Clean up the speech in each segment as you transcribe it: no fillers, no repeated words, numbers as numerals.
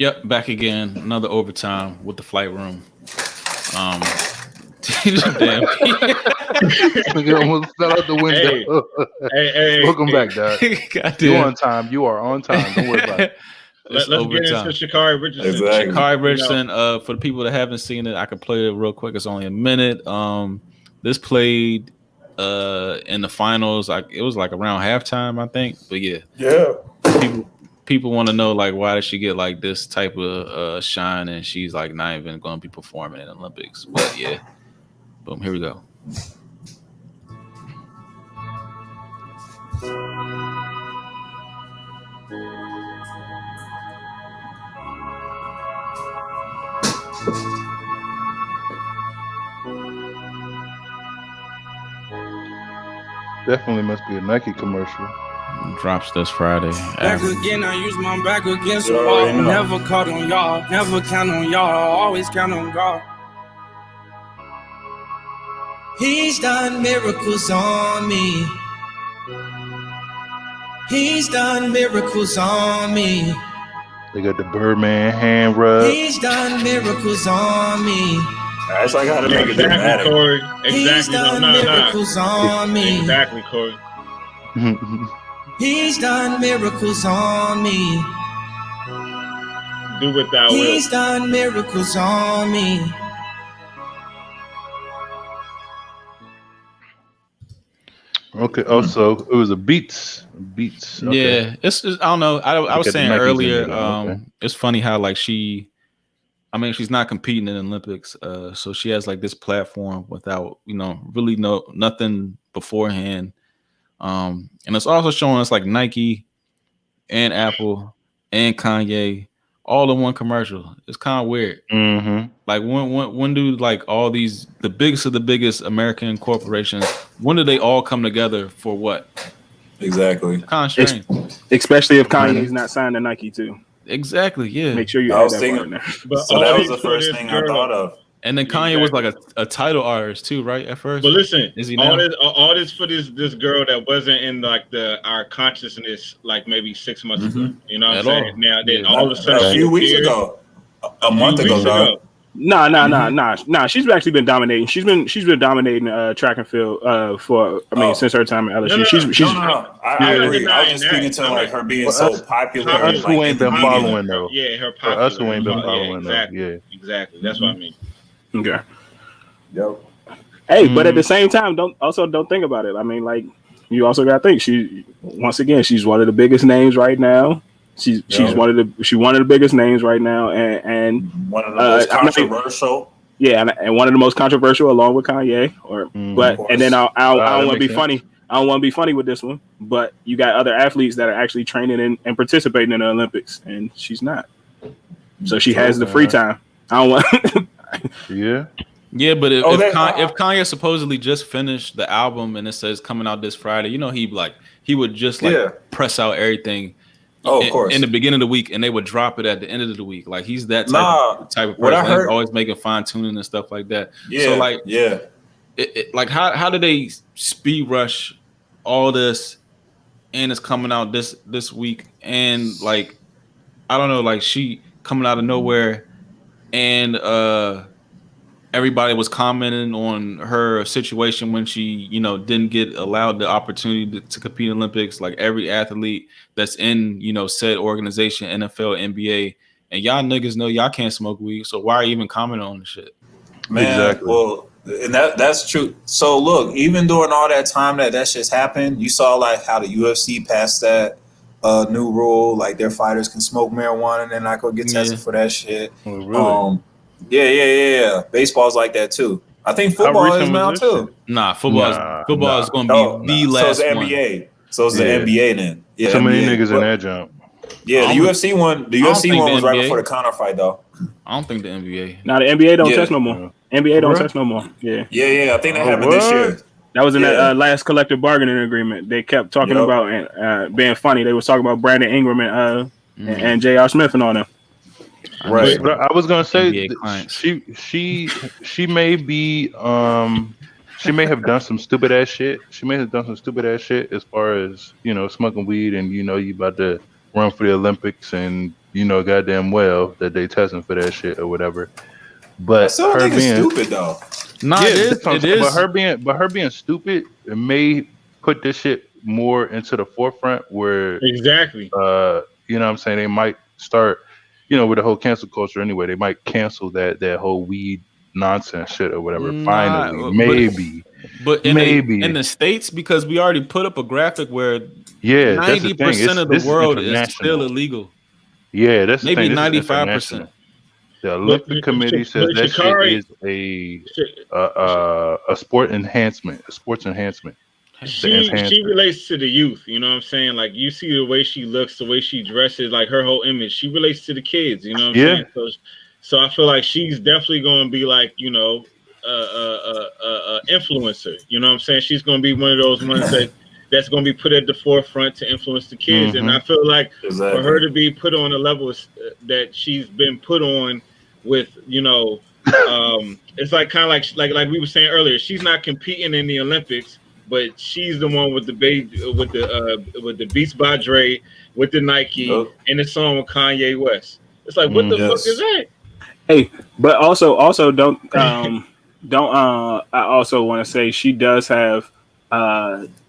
Yep, back again. Another overtime with the flight room. Damn. Nigga almost fell out the window. Welcome back, Dad. You on time. You are on time. Don't worry about it. Let's get into Sha'Carri Richardson. Exactly. Sha'Carri Richardson. For the people that haven't seen it, I can play it real quick. It's only a minute. This played in the finals. It was like around halftime, I think. But yeah. People want to know like why did she get like this type of shine, and she's like not even going to be performing in the Olympics. But yeah, boom. Here we go. Definitely must be a Nike commercial. Drops this Friday. Back again, I use my back against the wall. Never caught on y'all, never count on y'all, always count on God. He's done miracles on me. He's done miracles on me. They got the Birdman hand rub. He's done miracles on me. That's like how to make it dramatic. Corey. Exactly. He's done miracles on me. Exactly, Corey. He's done miracles on me. Do what thou wilt. He's done miracles on me. Okay. Also, it was a Beats. Okay. Yeah, it's I don't know. I was saying earlier. Okay. It's funny how like she's not competing in the Olympics, so she has like this platform without really nothing beforehand. And it's also showing us like Nike and Apple and Kanye all in one commercial. It's kind of weird. Mm-hmm. Like when do like all these the biggest of the biggest American corporations, when do they all come together for what? Exactly. Kind of strange. Especially if Kanye's not signed to Nike too. Exactly. Yeah. Make sure you add that part in there. So that was the first thing I thought of. And then Kanye was like a title artist too, right? At first. But listen, is he all this for this girl that wasn't in like our consciousness like maybe 6 months ago. You know what I'm saying? Now then all of a sudden a few weeks ago. A month ago, dog. Nah. She's actually been dominating. She's been dominating track and field since her time at LSU. I agree. I was just speaking to like her being so popular. For us who ain't been following though. Yeah, her popular. For us who ain't been following though. Yeah, exactly. That's what I mean. Okay. Yep. Hey, but at the same time, don't think about it. I mean, like you also got to think she's one of the biggest names right now. She's one of the biggest names right now, and one of the most controversial. And one of the most controversial, along with Kanye. And then I don't want to be funny. I don't want to be funny with this one, but you got other athletes that are actually training and participating in the Olympics, and she's not. So she has the free time. I don't want. Yeah, but if Kanye supposedly just finished the album and it says coming out this Friday, he would just press out everything. Oh, of course. In the beginning of the week, and they would drop it at the end of the week. Like he's that type of person. He's always making fine tuning and stuff like that. Yeah. So how do they speed rush all this, and it's coming out this week, and like I don't know, like she coming out of nowhere, and everybody was commenting on her situation when she, didn't get allowed the opportunity to compete in Olympics. Like every athlete that's in, said organization, NFL, NBA, and y'all niggas know y'all can't smoke weed. So why are you even commenting on the shit? Man, exactly. Well, and that's true. So look, even during all that time that shit's happened, you saw like how the UFC passed that new rule, like their fighters can smoke marijuana and then not go get tested for that shit. Oh, really? Yeah. Baseball's like that too. I think football is now too. Nah, football is going to be the last one. So it's the NBA. So it's the NBA then. Yeah, so many niggas in that jump. Yeah, the UFC one was right before the counter fight though. I don't think the NBA. Now the NBA don't test no more. NBA don't test no more. Yeah. I think that happened this year. That was in that last collective bargaining agreement. They kept talking about being funny. They was talking about Brandon Ingram and J.R. Smith and all them. Right, but I was gonna say she may be she may have done some stupid ass shit. She may have done some stupid ass shit as far as smoking weed and you about to run for the Olympics, and goddamn well that they testing for that shit or whatever. But I still think it's stupid though. Nah, yeah, it is. But her being stupid, it may put this shit more into the forefront where exactly. You know what I'm saying? They might start, with the whole cancel culture anyway. They might cancel that whole weed nonsense shit or whatever. Finally, maybe. But in the States, because we already put up a graphic where 90% of the world is still illegal. Yeah, that's maybe 95%. The Olympic Committee says that Sha'Carri, shit is a sport enhancement, a sports enhancement. She relates to the youth, you know what I'm saying? Like, you see the way she looks, the way she dresses, like her whole image. She relates to the kids, you know what I'm saying? So I feel like she's definitely going to be like, influencer. You know what I'm saying? She's going to be one of those ones that's going to be put at the forefront to influence the kids. And I feel like for her to be put on a level that she's been put on with, it's like kind of like we were saying earlier, she's not competing in the Olympics, but she's the one with the Beats by Dre, with the Nike, and the song with Kanye West. It's like, what the fuck is that? Hey, but also don't I also want to say she does have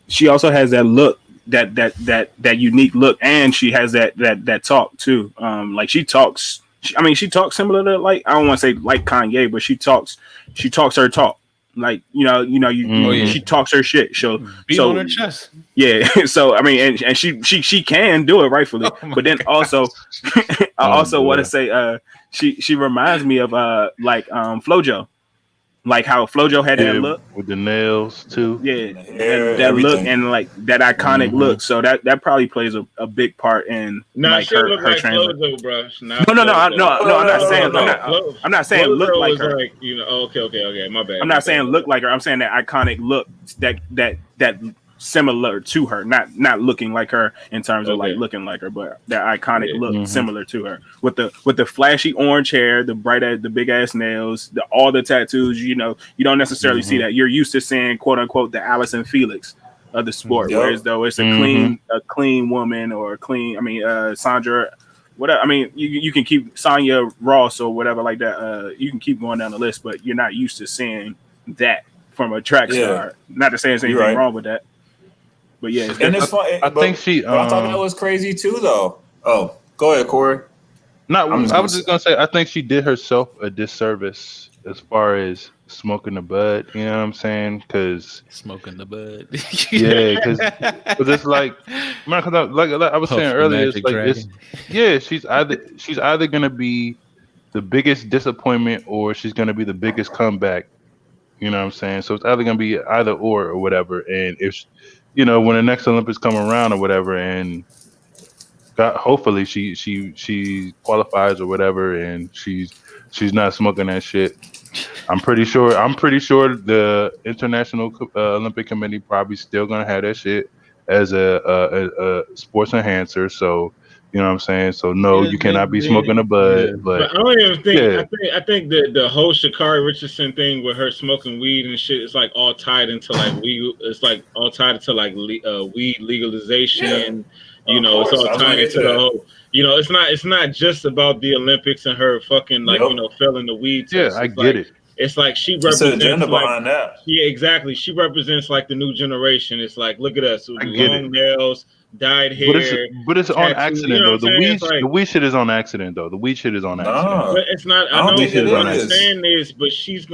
she also has that look, that unique look, and she has that talk too. Like she talks similar to, like, I don't want to say like Kanye, but she talks her talk. Like, she talks her shit. Beat on her chest. Yeah. So I mean, and she can do it rightfully, but then also I also want to say she reminds me of FloJo. Like how FloJo had that look with the nails too. Yeah, that look and like that iconic look. So that probably plays a big part in like her FloJo, bro. No. I'm not saying look like her. Like, okay. My bad. I'm not saying look like her. I'm saying that iconic look that similar to her, not looking like her in terms of like looking like her, but that iconic look similar to her with the flashy orange hair, the big ass nails, all the tattoos. You don't necessarily see that. You're used to seeing, quote unquote, the Allison Felix of the sport, whereas though it's a clean woman or a clean. I mean, Sandra, whatever. I mean, you can keep Sonya Ross or whatever like that. You can keep going down the list, but you're not used to seeing that from a track star. Not to say there's anything wrong with that. But yeah, it's fun. I think she. I thought that was crazy too, though. Oh, go ahead, Corey. I was just gonna say, I think she did herself a disservice as far as smoking the bud. You know what I'm saying? Because smoking the bud. Yeah, because it's like, man, like I was saying earlier, it's like she's either gonna be the biggest disappointment or she's gonna be the biggest comeback. You know what I'm saying? So it's either gonna be either or whatever. And if when the next Olympics come around or whatever, and hopefully she qualifies or whatever, and she's not smoking that shit. I'm pretty sure the International Olympic Committee probably still gonna have that shit as a sports enhancer. So you know what I'm saying? So no, you cannot be smoking a bud. But I don't even think. I think that the whole Sha'Carri Richardson thing with her smoking weed and shit is like all tied into like weed. It's like all tied into like weed legalization. It's all tied into the whole. It's not just about the Olympics and her fucking failing the weed test. Yeah, I get it. It's like she represents the agenda behind that. Yeah, exactly. She represents like the new generation. It's like, look at us with long nails, dyed hair. But it's on accident though. The weed shit is on accident though. The weed shit is on accident. No, but it's not. I know she's saying this, but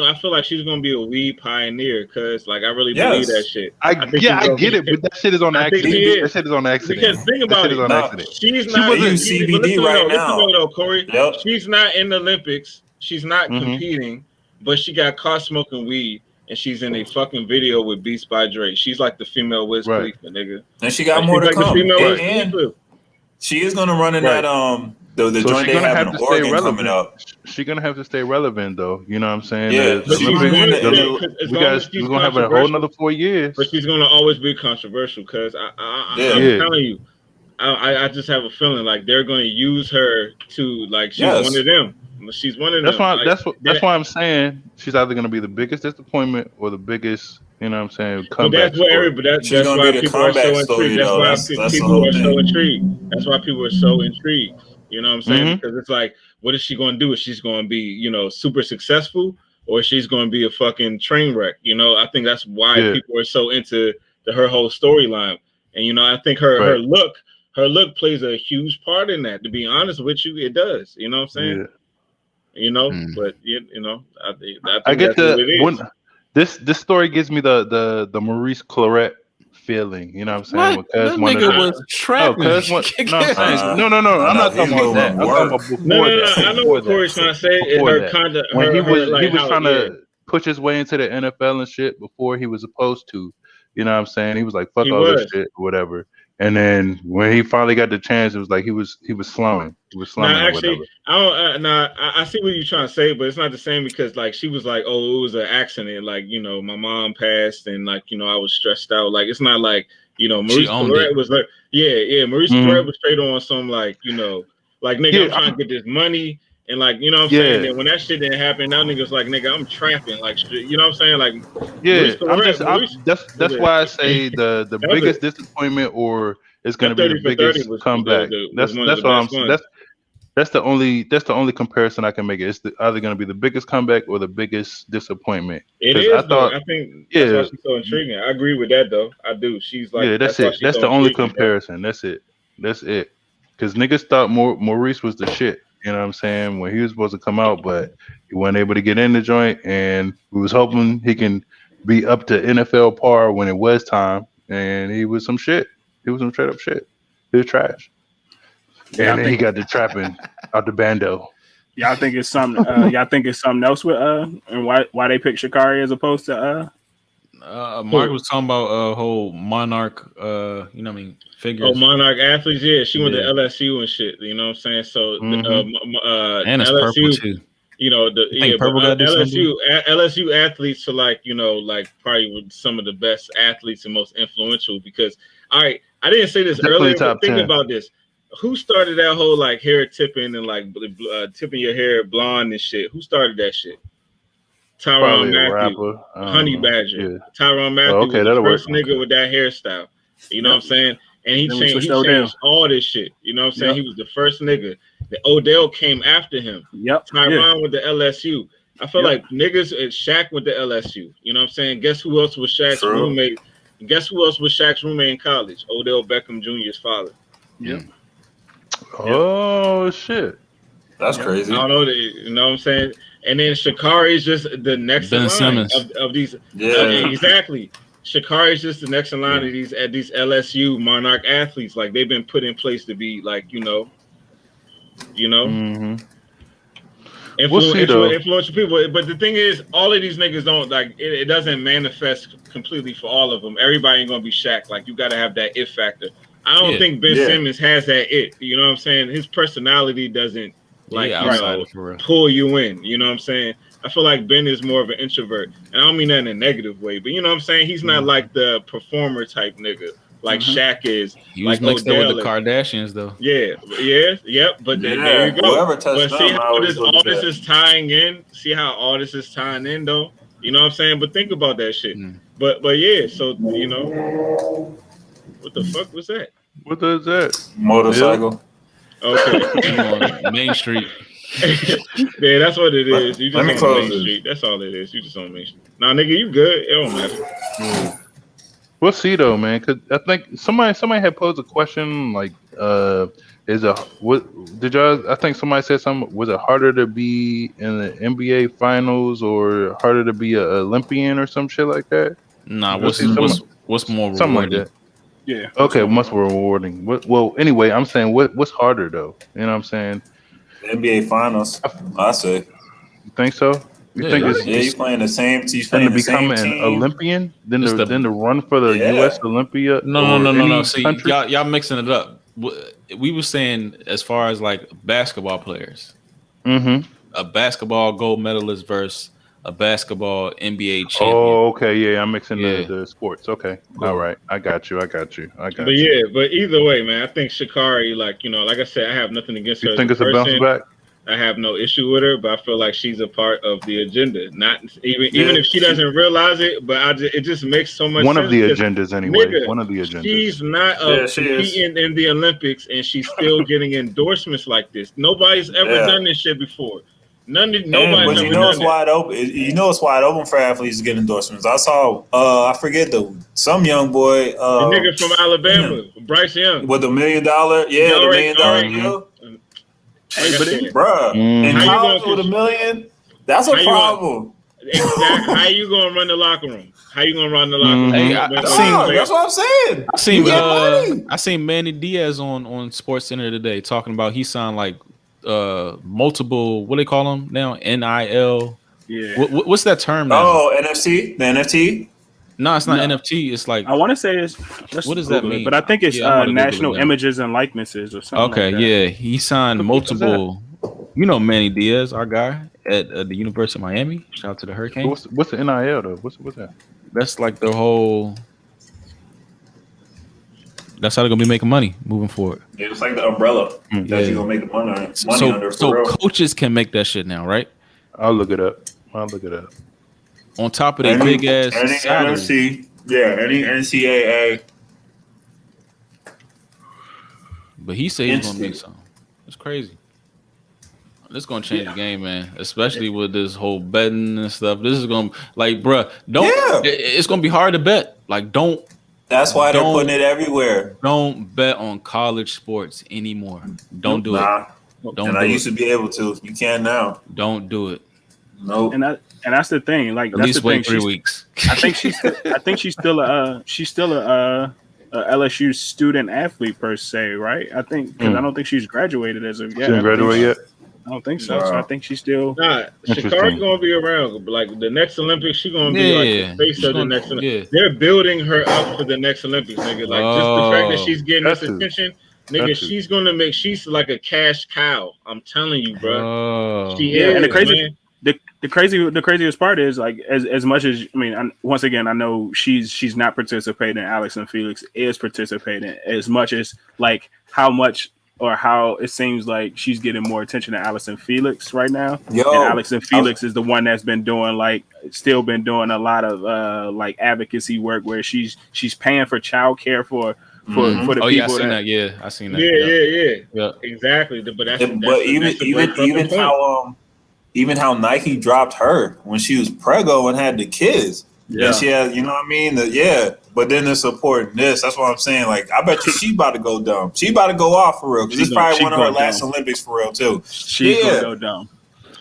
I feel like she's gonna be a weed pioneer because, like, I really believe that shit. I get it, but that shit is on accident. That shit is on accident. Because think about it. She's not in CBD right now. Listen though, Corey. Yep. She's not in the Olympics. She's not competing. But she got caught smoking weed, and she's in a fucking video with Beats by Dre. She's like the female Wiz Khalifa, nigga. And she got more to come. And she is gonna run in that the joint they have in Oregon coming up. She's gonna have to stay relevant though. You know what I'm saying? Yeah, we're gonna have a whole another 4 years. But she's gonna always be controversial because I'm telling you, I just have a feeling like they're gonna use her to like she's one of them. She's one of them. That's why I'm saying she's either going to be the biggest disappointment or the biggest You know what I'm saying? But that's why people are so intrigued. That's why people are so intrigued. That's why people are so intrigued. You know what I'm saying? Because it's like, what is she going to do? Is she's going to be, you know, super successful, or she's going to be a fucking train wreck? You know, I think that's why people are so into her whole storyline. And you know, I think her look plays a huge part in that. To be honest with you, it does. You know what I'm saying? Yeah. You know, but you know, I think get that's what it is. This story gives me the Maurice Claret feeling. You know what I'm saying? What? That nigga was trapping. No, I'm not talking about that. I'm talking about before that. I know what Corey's trying to say. Her conduct, when he was trying to push his way into the NFL and shit before he was supposed to. You know what I'm saying? He was like, fuck all this shit or whatever. And then when he finally got the chance, it was like he was slumming. He was slumming. Nah, actually, I see what you're trying to say, but it's not the same because like she was like, oh, it was an accident. Like, you know, my mom passed and like, you know, I was stressed out. Like, it's not like, you know, Maurice Claret was like, Maurice Claret was straight on some like, you know, like nigga, I'm trying to get this money. And like, you know what I'm saying? And when that shit didn't happen, now niggas like, nigga, I'm trapping. Like, you know what I'm saying? Like, that's why I say the biggest disappointment or it's gonna be the biggest comeback. That's the only comparison I can make. It's either gonna be the biggest comeback or the biggest disappointment. It is. I think that's why she's so intriguing. I agree with that though. I do. She's like, that's it. That's the only comparison. That's it. Because niggas thought Maurice was the shit. You know what I'm saying? When he was supposed to come out, but he wasn't able to get in the joint, and we was hoping he can be up to NFL par when it was time, and he was some shit. He was some straight up shit. He was trash. And then he got the trapping out the bando. Y'all think it's something? Y'all think it's something else with and why they picked Sha'Carri as opposed to Mark was talking about whole monarch, you know what I mean, figures. Oh, monarch athletes, yeah. She went to LSU and shit. You know what I'm saying? So and it's LSU, purple too. You know, LSU athletes are like, you know, like probably with some of the best athletes and most influential. Because I didn't say this earlier, but think about this. Who started that whole like hair tipping and like tipping your hair blonde and shit? Who started that shit? Tyrann Mathieu, Honey Badger. Yeah. Tyrann Mathieu was the first nigga with that hairstyle. You know what I'm saying? And he changed all this shit. You know what I'm saying? He was the first nigga. The Odell came after him. Tyrann with the LSU. I feel like niggas and Shaq with the LSU. You know what I'm saying? Guess who else was Shaq's roommate? Guess who else was Shaq's roommate in college? Odell Beckham Jr.'s father. Oh shit. That's crazy. I don't know. You know what I'm saying? And then Sha'Carri is just the next in line of these. Exactly. Sha'Carri is just the next in line of these LSU monarch athletes. Like they've been put in place to be like, influential people. But the thing is, all of these niggas don't like it doesn't manifest completely for all of them. Everybody ain't gonna be Shaq. Like you gotta have that it factor. I don't think Ben Simmons has that it. You know what I'm saying? His personality doesn't pull you in. You know what I'm saying? I feel like Ben is more of an introvert. And I don't mean that in a negative way, but you know what I'm saying? He's not like the performer type nigga like Shaq is. He was mixed up with the Kardashians though. But there you go. But see how all this is tying in? See how all this is tying in though? You know what I'm saying? But think about that shit. But yeah, so you know. What the fuck was that? What is that? Motorcycle. Okay. Main Street. Yeah, that's what it is. You just on Main Street. That's all it is. You just on Main Street. Nah, nigga, you good. It don't matter. We'll see though, man. Cause I think somebody had posed a question like, I think somebody said something. Was it harder to be in the NBA finals or harder to be an Olympian or some shit like that? Nah, what's more rewarding? Something like that. Yeah. Okay, much more rewarding. Well, anyway, I'm saying what's harder though? You know what I'm saying? NBA finals. I say. You think so? You think it's you're playing the same team. Then to become an Olympian, then to run for the U.S. Olympia. No. See, y'all mixing it up. We were saying as far as like basketball players, a basketball gold medalist versus a basketball NBA champion. Oh, okay, yeah, I'm mixing the sports. Okay, all right, I got you. But yeah, but either way, man, I think Sha'Carri, like I said, I have nothing against her. You think it's a bounce back? I have no issue with her, but I feel like she's a part of the agenda. Not even if she doesn't realize it, but it just makes so much sense. One of the agendas, anyway. Nigga, one of the agendas. She's not competing in the Olympics, and she's still getting endorsements like this. Nobody's ever done this shit before. Nobody's but you know it's wide open. You know it's wide open for athletes to get endorsements. I saw, I forget some young boy, the nigga from Alabama, Bryce Young, with $1 million. Yeah, the $1 million deal. Hey, bruh, in college with $1 million, that's a problem. Exactly. How you gonna run the locker room? How you gonna run the locker room? Hey, that's what I'm saying. I seen Manny Diaz on SportsCenter today talking about he signed like multiple, what do they call them now? NIL. Yeah. What's that term now? Oh, NFT. The NFT. No, it's not NFT. It's like, I want to say it's. What does that mean? But I think it's national images and likenesses or something. Okay, like that. yeah, he signed multiple. You know Manny Diaz, our guy at the University of Miami. Shout out to the Hurricanes. What's the NIL though? What's that? That's like the whole. That's how they're gonna be making money moving forward. Yeah, it's like the umbrella that you're gonna make the money under. So coaches can make that shit now, right? I'll look it up. On top of their big ass salary. Any NCAA. But he said he's gonna make something. It's crazy. This is gonna change the game, man. Especially with this whole betting and stuff. This is gonna bruh, it's gonna be hard to bet. Don't. That's why they're putting it everywhere. Don't bet on college sports anymore. Don't do it. Don't. I used to be able to. You can now. Don't do it. Nope. And that's the thing. Like, at least wait 3 weeks. I think she's still a LSU student athlete per se, right? I think because I don't think she's graduated as of yet. She didn't graduate yet. I don't think so. Wow. So I think she's still. Nah, Sha'Carri's gonna be around. Like the next Olympics, she's gonna be like the face of the next Olympics. They're building her up for the next Olympics, nigga. Like just the fact that she's getting this attention, nigga. She's like a cash cow. I'm telling you, bro. She is. And the craziest part is like as much as once again I know she's not participating. Alex and Felix is participating as much as like how much. Or how it seems like she's getting more attention to Alex and Felix right now. And Alex and Felix is the one that's been doing still been doing a lot of advocacy work where she's paying for childcare for the people. Yeah, I seen that. Yeah, I seen that. Yeah. Exactly. But even how Nike dropped her when she was preggo and had the kids. Yeah, and she has, you know what I mean? But then they're supporting this. That's what I'm saying. Like, I bet you she about to go dumb. She about to go off for real because it's probably one of her last Olympics for real too. She's gonna go dumb.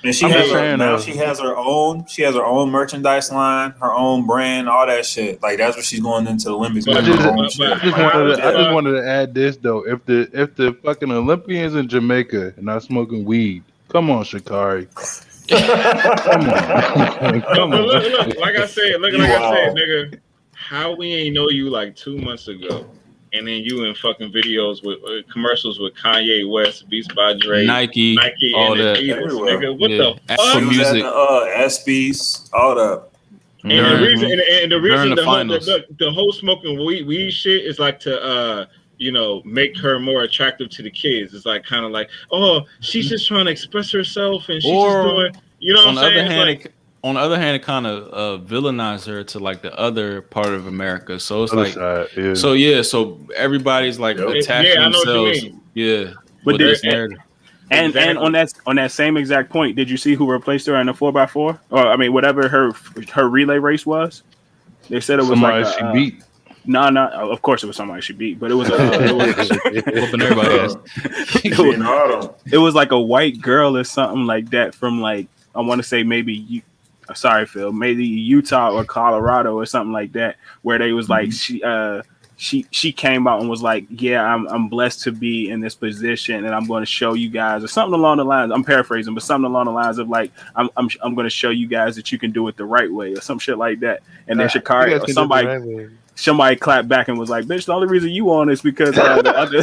And she has her own. She has her own merchandise line, her own brand, all that shit. Like that's what she's going into the Olympics. I just wanted to add this though. If the fucking Olympians in Jamaica are not smoking weed, come on, Sha'Carri. Come on. Look, like I said, nigga, how we ain't know you like 2 months ago, and then you in fucking videos with commercials with Kanye West, Beats by Dre, Nike, all and that. Adidas, nigga. What the fuck? Music, SBs, all that. And the reason the whole smoking weed shit is like to make her more attractive to the kids. It's like kind of like, oh, she's just trying to express herself and she's just doing, you know what I'm saying? On the other hand, it kind of villainize her to like the other part of America. So it's like, so everybody's like attaching themselves. Yeah, but and on that same exact point, did you see who replaced her in the 4x4? Or whatever her relay race was? They said it was somebody like she beat. No, of course it was somebody she beat, but it was whooping everybody ass. It was like a white girl or something like that from like I want to say maybe maybe Utah or Colorado or something like that, where they was like she came out and was like, yeah, I'm blessed to be in this position and I'm going to show you guys, or something along the lines. I'm paraphrasing, but something along the lines of like, I'm going to show you guys that you can do it the right way or some shit like that. And then Sha'Carri or somebody clapped back and was like, bitch, the only reason you on is because the other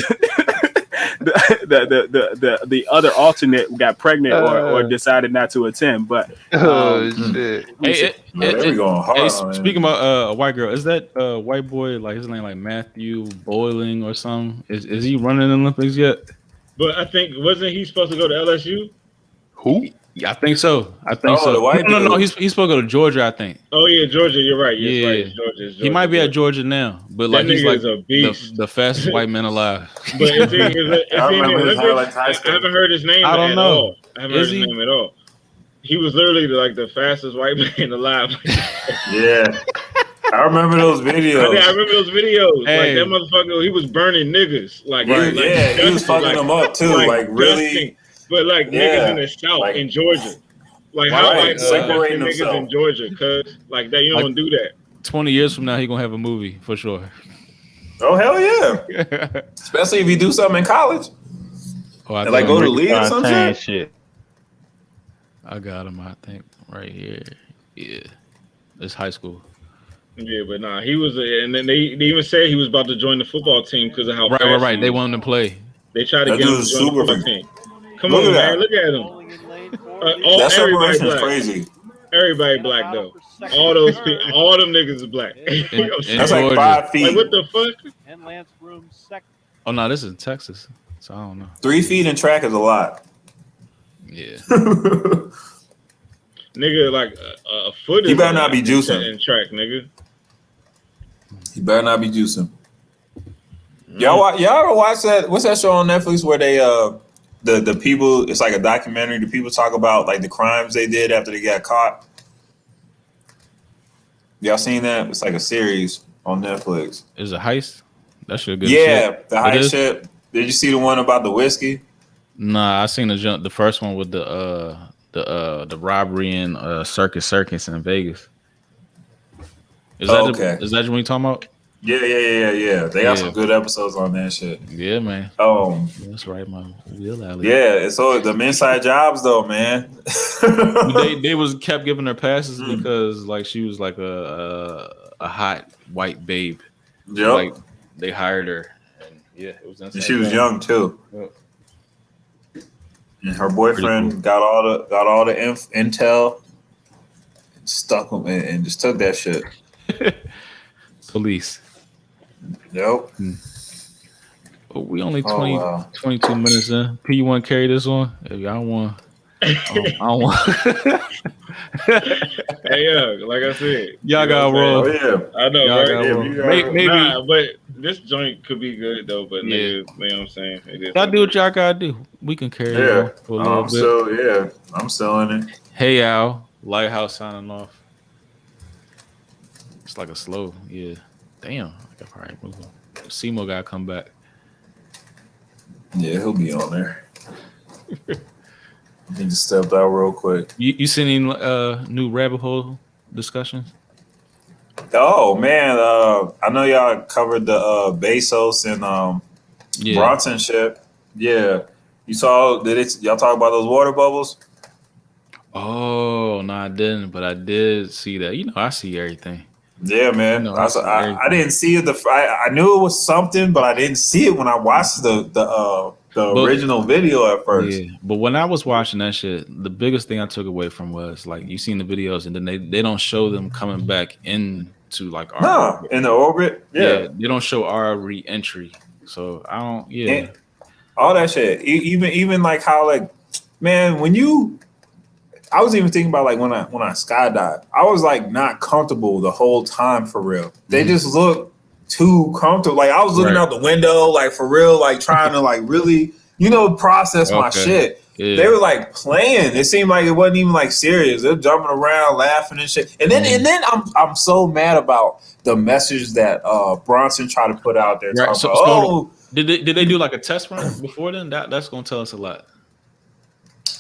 the other alternate got pregnant or decided not to attend. But shit. Speaking about a white girl, is that white boy like his name like Matthew Boyling or something? Is he running the Olympics yet? But I think wasn't he supposed to go to LSU? Who? Yeah, I think so. So. The white No. He's supposed to go to Georgia, I think. Oh yeah, Georgia. You're right. Yeah, right. It's Georgia. He might be at Georgia now, but like he's like a beast. The fastest white man alive. But I haven't heard his name. I don't know. I haven't heard his name at all. He was literally like the fastest white man alive. Yeah. I remember those videos. I remember those videos. Hey. Like that motherfucker, he was burning niggas. Like, he was fucking them up too. Like really. Dusting. But like niggas in the South, in Georgia. Like how separating niggas in Georgia, cause like that you don't do that. 20 years from now, he gonna have a movie for sure. Oh hell yeah! Especially if you do something in college. And like go to league or some shit. I got him. I think right here. Yeah, it's high school. Yeah, but nah, he was, and then they even said he was about to join the football team because of how right. They want him to play. They tried to get him to join the football team. Come on, man, look at him. That separation is crazy. Everybody black though. All those people, all them niggas is black. That's like 5 feet. Like what the fuck? And Lance Broom's second. Oh no, this is Texas, so I don't know. 3 feet in track is a lot. Yeah. Nigga, like a foot. He better not be juicing in track, nigga. He better not be juicing. Y'all ever watch that? What's that show on Netflix where they the people? It's like a documentary. The people talk about like the crimes they did after they got caught. Y'all seen that? It's like a series on Netflix. Is it heist? That should good. Yeah, shit. The heist shit. Did you see the one about the whiskey? Nah, I seen the first one with the robbery in Circus in Vegas. Is that what you talking about? Yeah. They got some good episodes on that shit. Yeah, man. That's right, my wheel alley. Yeah, so the inside jobs though, man. they was kept giving her passes because like she was like a hot white babe. Yep. Like they hired her, and yeah, it was. And she was young too. Yep. And her boyfriend cool. got all the intel, stuck him and just took that shit. Police. Yep. Oh, we only 22 minutes in. P, you want to carry this on? If y'all want. I don't want. Hey, yeah, like I said, y'all got roll. Oh, yeah, I know. Right? Maybe, but this joint could be good though. But nigga, you know what I'm saying? Y'all do what y'all gotta do. We can carry it on for a little bit. So I'm selling it. Hey, Al, Lighthouse signing off. It's like a slow, Damn, I got probably move on. Seymour gotta come back. Yeah, he'll be on there. He just stepped out real quick. You seen any new rabbit hole discussions? Oh man, I know y'all covered the Bezos and Bronson shit. Yeah, you saw? Y'all talk about those water bubbles? Oh no, I didn't, but I did see that. You know, I see everything. Yeah, man. I didn't see it. I knew it was something, but I didn't see it when I watched the original video at first. Yeah, but when I was watching that shit, the biggest thing I took away from was like you seen the videos, and then they don't show them coming back into like our orbit. In the orbit. Yeah, they don't show our re-entry. So I don't. Yeah, and all that shit. Even like how like man when I was even thinking about like when I skydived, I was like not comfortable the whole time for real. They just look too comfortable. Like I was looking out the window, like for real, like trying to like really, process my shit. Yeah. They were like playing. It seemed like it wasn't even like serious. They're jumping around, laughing and shit. And then I'm so mad about the message that Bronson tried to put out there. Right. So did they do like a test run before then? That's gonna tell us a lot.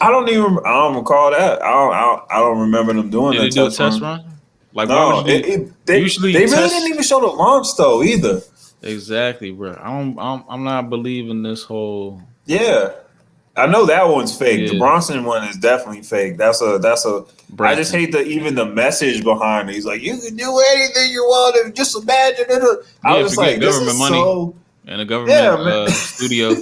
I don't recall that. I don't remember them doing that. Did they do a test run? Like no, they really didn't even show the launch though either. Exactly, bro. I'm not believing this whole. Yeah, I know that one's fake. Yeah. The Bronson one is definitely fake. That's a. Branson. I just hate even the message behind it. He's like, you can do anything you want. And just imagine it. I was like, this is money so. And a government studio.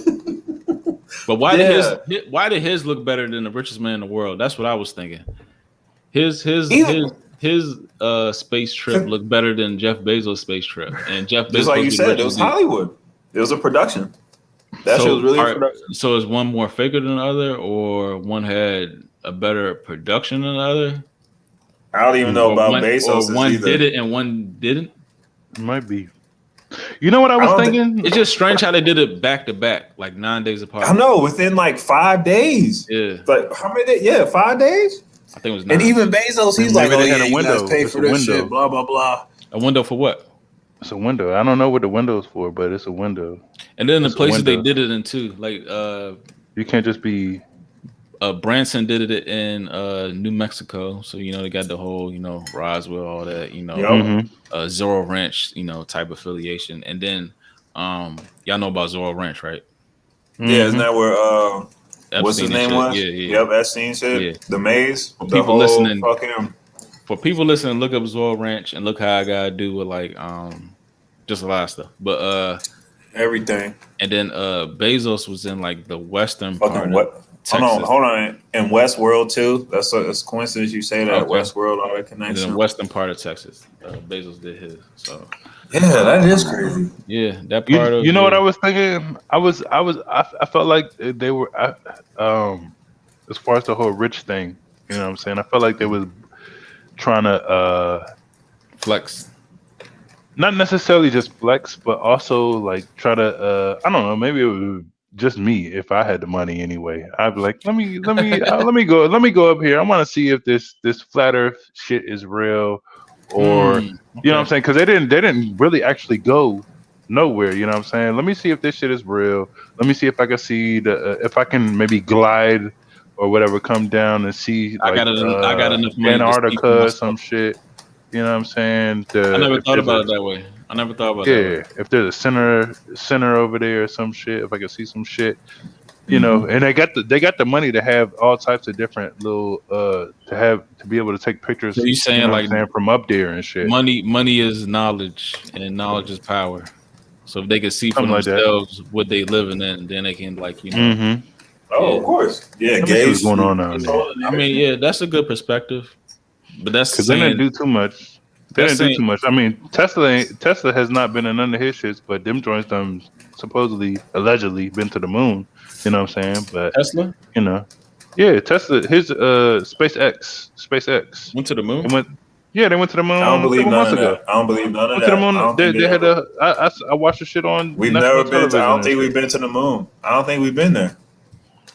But why did his look better than the richest man in the world? That's what I was thinking. His space trip looked better than Jeff Bezos' space trip. And Jeff Bezos, just like you said, it was Hollywood. It was a production. That shit was really a production. So is one more faker than the other, or one had a better production than the other? I don't even know about Bezos. Or one did it and one didn't. It might be. You know what I was thinking? It's just strange how they did it back to back, like 9 days apart. I know, within like 5 days. Yeah. Like how many days? Yeah, 5 days? I think it was 9. And even Bezos, he's like, oh yeah, you guys pay for this shit, blah, blah, blah. A window for what? It's a window. I don't know what the window's for, but it's a window. And then the places they did it in too, like you can't just be. Branson did it in New Mexico, so they got the whole Roswell, all that, Zorro Ranch, type affiliation. And then y'all know about Zorro Ranch, right? Yeah, isn't that where Epstein what's his name was? Yeah. Yep, Epstein shit. Yeah. The maze. For people listening, look up Zorro Ranch and look how I gotta do with like just a lot of stuff. But everything. And then Bezos was in like the western part of Texas. Hold on. In Westworld too. That's a coincidence you say that. Okay. Westworld, all that connection. In the western part of Texas, Bezos did his. So yeah, that is crazy. Yeah, that part of what I was thinking. I felt like they were as far as the whole rich thing. You know what I'm saying? I felt like they was trying to flex. Not necessarily just flex, but also like try to I don't know, maybe it was just me if I had the money anyway. I'd be like, let me go up here. I want to see if this flat earth shit is real or you know what I'm saying? Because they didn't really actually go nowhere, you know what I'm saying? Let me see if this shit is real. Let me see if I can see if I can maybe glide or whatever, come down and see like, I got enough money Antarctica or some shit. You know what I'm saying? I never thought about it that way. I never thought about that. Yeah, if there's a center over there or some shit, if I can see some shit, and they got the money to have all types of different little to be able to take pictures. So you saying like from up there and shit? Money is knowledge, and knowledge is power. So if they can see for themselves what they living in, then they can Oh, of course. Yeah, what's going on out there. I mean, yeah, that's a good perspective. But that's because they didn't do too much. I mean, Tesla has not been in none of his shits, but them joints done supposedly, allegedly been to the moon. You know what I'm saying? But Tesla, yeah, Tesla, his SpaceX went to the moon. They went to the moon. I don't believe none of that. I don't believe none of that. To the moon. They had I watched the shit on. We've never been. I don't think we've been to the moon. I don't think we've been there.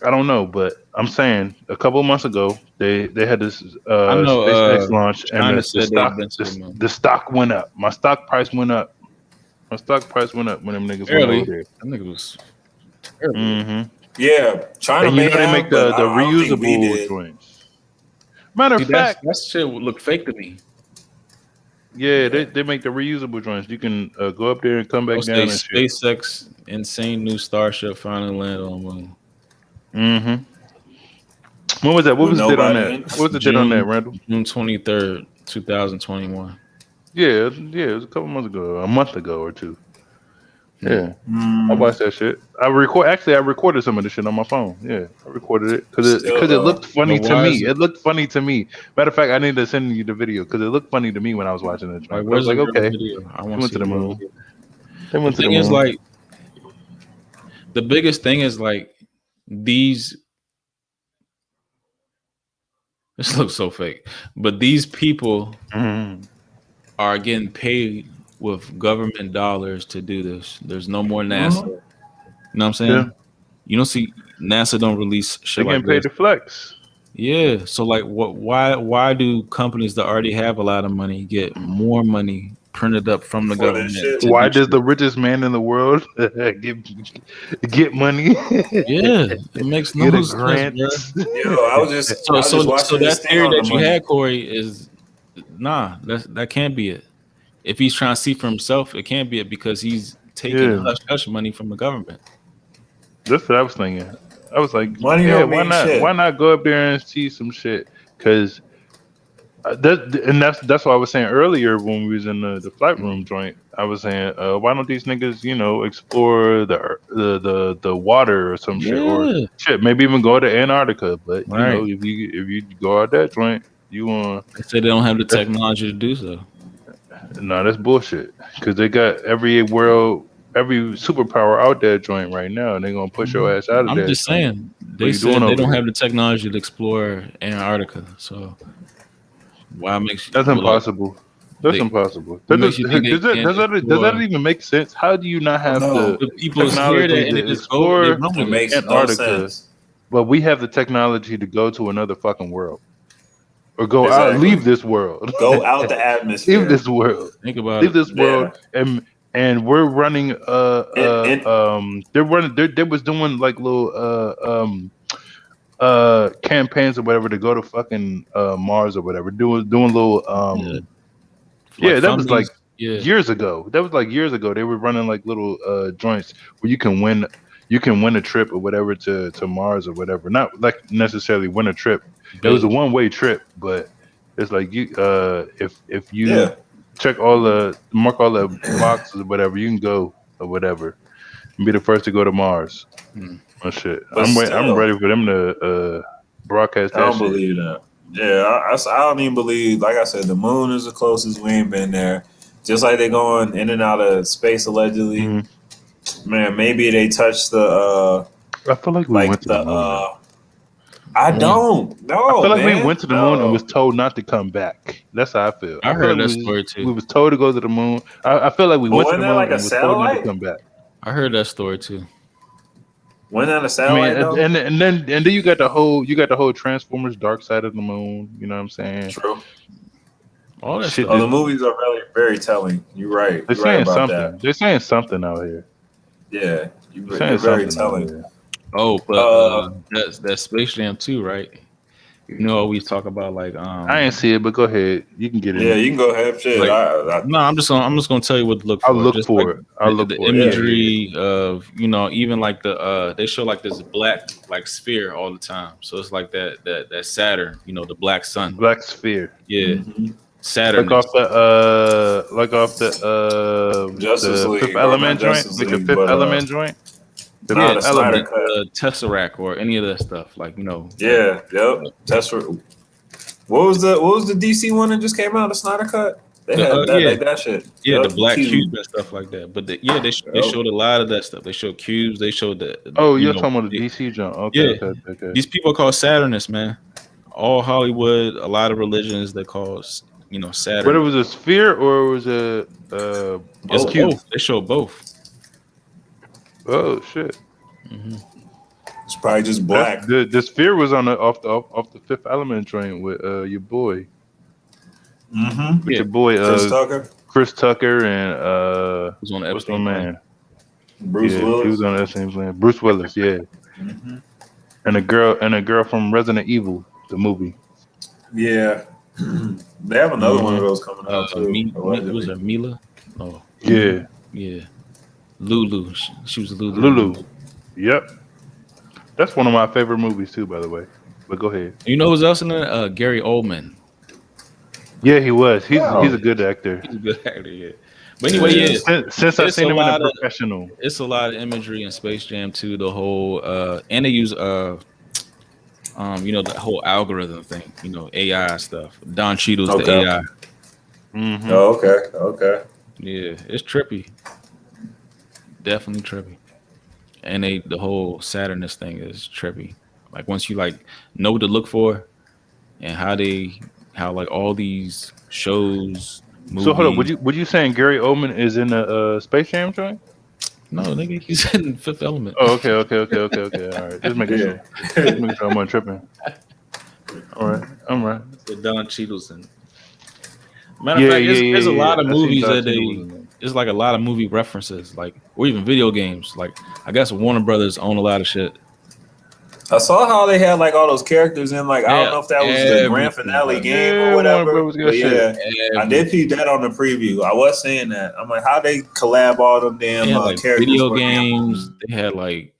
I don't know, but I'm saying a couple of months ago they had this SpaceX launch, and the stock went up. My stock price went up. My stock price went up when them niggas went over there. I think it was terrible. Mm-hmm. Yeah, China. And they make the reusable joints. Matter of fact, that shit would look fake to me. Yeah, they make the reusable joints. You can go up there and come back down. And SpaceX insane new Starship finally landed on the moon. Mm-hmm. When was that? What was the date on that? What was the date on that, Randall? June 23rd, 2021. Yeah, it was a couple months ago, a month ago or two. Yeah, I watched that shit. I recorded some of the shit on my phone. Yeah, I recorded it because it looked funny to me. It looked funny to me. Matter of fact, I need to send you the video because it looked funny to me when I was watching it. I was like, okay, I went to the moon. They went to the moon. Is like the biggest thing is like these. This looks so fake, but these people are getting paid with government dollars to do this. There's no more NASA. You know what I'm saying? Yeah. You don't see NASA don't release shit like this. They getting paid to flex. Yeah. So like, why do companies that already have a lot of money get more money printed up from the government? Why does the richest man in the world get money? Yeah, it makes no sense. Bro. Yo, I was just so that theory that you had, Corey, is that can't be it. If he's trying to see for himself, it can't be it because he's taking hush money from the government. That's what I was thinking. I was like, why not? Shit. Why not go up there and see some shit? Because that's what I was saying earlier when we was in the flight room joint. I was saying, why don't these niggas, explore the water or some shit, or shit, maybe even go to Antarctica. But if you go out that joint, you want. They say they don't have the technology to do so. No, that's bullshit. Because they got every superpower out there joint right now, and they're gonna push your ass out of there. I'm just saying, They said they don't have the technology to explore Antarctica, so why makes that's impossible? That's impossible. Does that even make sense? How do you not have the technology to explore Antarctica, but we have the technology to go to another fucking world? Or go out, leave this world. Go out the atmosphere. Leave this world. Think about leave this world, and we're running. They're running. They was doing like little campaigns or whatever to go to fucking Mars or whatever. Doing little that was like years ago. That was like years ago. They were running like little joints where you can win a trip or whatever to Mars or whatever. Not like necessarily win a trip. It was a one-way trip, but it's like you if you mark all the boxes or whatever, you can go or whatever and be the first to go to Mars. Oh shit! I'm ready for them to broadcast that. I don't believe that. Yeah, I don't even believe. Like I said, the moon is the closest. We ain't been there. Just like they going in and out of space allegedly. Mm-hmm. Man, maybe they touched the. I feel like we went to the moon. I don't know. I feel like we went to the moon and was told not to come back. That's how I feel. I heard that story too. We was told to go to the moon. I feel like we went to the moon and was told not to come back. I heard that story too. Went on a satellite, and then you got the whole Transformers Dark Side of the Moon. You know what I'm saying? True. All that shit. The movies are very, very telling. You're right. They're saying something. They're saying something out here. Yeah, you're very telling. Oh, but that's Space Jam 2, right? You know, we talk about like I ain't see it, but go ahead. You can get it. Yeah, you can go ahead. Shit. Like, no, I'm just gonna tell you what to look for. I'll look for it. I'll look for the imagery of even like they show like this black like sphere all the time. So it's like that Saturn, the black sun. Black sphere. Yeah. Mm-hmm. Saturn. Like off the Justice League, Fifth Element joint. Like the Fifth Element joint. The element, Tesseract or any of that stuff, like Yeah, yep. Tesseract. What was the DC one that just came out? The Snyder Cut. They had that shit. Yeah, the black cube and stuff like that. But they showed a lot of that stuff. They showed cubes. They showed the. Oh, you're talking about the DC jump. Okay, yeah. Okay. These people are called Saturnists, man. All Hollywood, a lot of religions they call Saturn. But it was a sphere or was it it's both. They showed both. Oh shit! Mm-hmm. It's probably just black. The sphere was on off the Fifth Element train with your boy. Mm-hmm. With your boy Chris Tucker and who's on Epstein man. Bruce Willis. He was on Epstein's land. Bruce Willis, yeah. Mm-hmm. And a girl from Resident Evil, the movie. Yeah, they have another one of those coming out too. Was it Mila? Oh, yeah. Lulu. She was Lulu. Lulu. Yep. That's one of my favorite movies too, by the way. But go ahead. You know who's else in there? Gary Oldman. Yeah, he was. He's a good actor. He's a good actor, yeah. But anyway, since I've seen him in The Professional. It's a lot of imagery in Space Jam 2, the whole and they use the whole algorithm thing, AI stuff. Don Cheadle's the AI. Mm-hmm. Oh, okay. Yeah, it's trippy. Definitely trippy. And the whole Saturnist thing is trippy. Like once you know what to look for and how like all these shows, movies. So hold on, would you saying Gary Oldman is in a Space Jam joint? No, nigga, he's in Fifth Element. Oh, okay. All right, just making sure. Just making sure I'm not tripping. All right, I'm right. So Don Cheadle's in. Matter of fact, there's a lot of movies that it's like a lot of movie references, like or even video games. Like I guess Warner Brothers own a lot of shit. I saw how they had like all those characters in. Like I don't know if that was the grand finale game or whatever. But I did peep that on the preview. I was saying that. I'm like, how they collab all them damn characters? Video games. They had like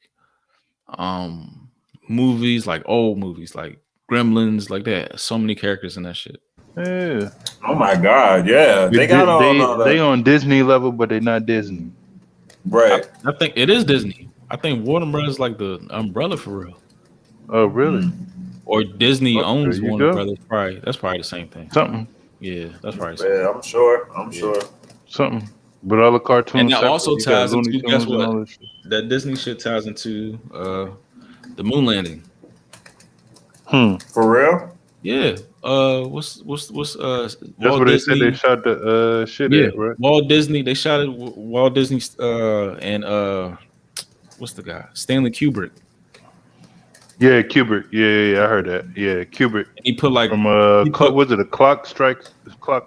movies, like old movies, like Gremlins, like that. So many characters in that shit. Yeah. Oh my god, yeah. They got they on Disney level, but they're not Disney. Right. I think it is Disney. I think Warner Brothers like the umbrella for real. Oh really? Or Disney owns Warner Brothers. That's probably the same thing. Something. Yeah, that's probably the same. Yeah, I'm sure. Something. But all the cartoons. And that also ties into guess what? That Disney shit ties into The moon landing. For real? Yeah. What's That's Walt where they Disney? said they shot the shit at, right? Walt Disney. They shot it. Walt Disney and what's the guy? Stanley Kubrick. Yeah, Kubrick. Yeah, I heard that. Yeah, Kubrick. And he put like from was it a Clock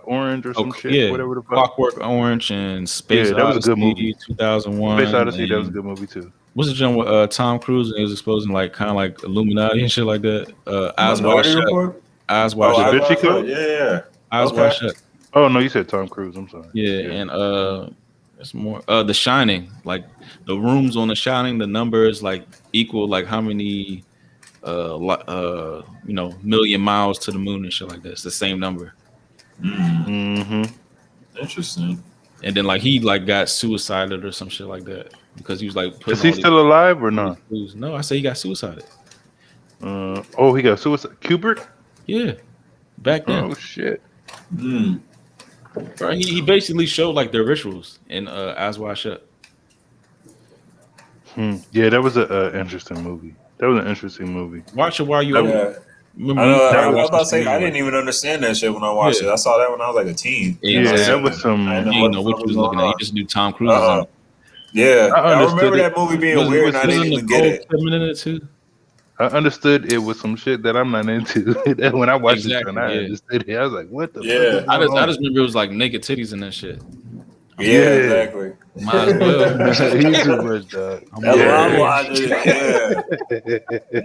Orange or some shit? Yeah, whatever the fuck. Clockwork Orange and Space Odyssey. That was a good movie. 2001. Space Odyssey. That was a good movie too. What's the joint with Tom Cruise and he was exposing like kind of like Illuminati and shit like that? Eyes Wide Shut. Eyes Wide Shut. Da Vinci Code? Yeah. Eyes Wide Shut. Oh no, you said Tom Cruise. I'm sorry. Yeah. And it's more The Shining. Like the rooms on The Shining, the numbers like equal like how many million miles to the moon and shit like that. It's the same number. Interesting. And then like he like got suicided or some shit like that because he was like. Is he still alive or not? No, I say he got suicided. He got suicide. Kubrick? Yeah, back then. Oh shit. Bro, he basically showed like their rituals in Eyes Wide Shut. Yeah, that was an interesting movie. Watch it while you. I was about to say I didn't even understand that shit when I watched it. I saw that when I was like a teen. Yeah, that was some. I didn't know what you was looking at. You just knew Tom Cruise. Yeah, I remember that movie being weird, and I didn't even get it. I understood it was some shit that I'm not into. When I watched it, I understood it. I was like, "What the?" Yeah, I just remember it was like naked titties and that shit. Yeah, exactly. Might as well. He's too much, dog.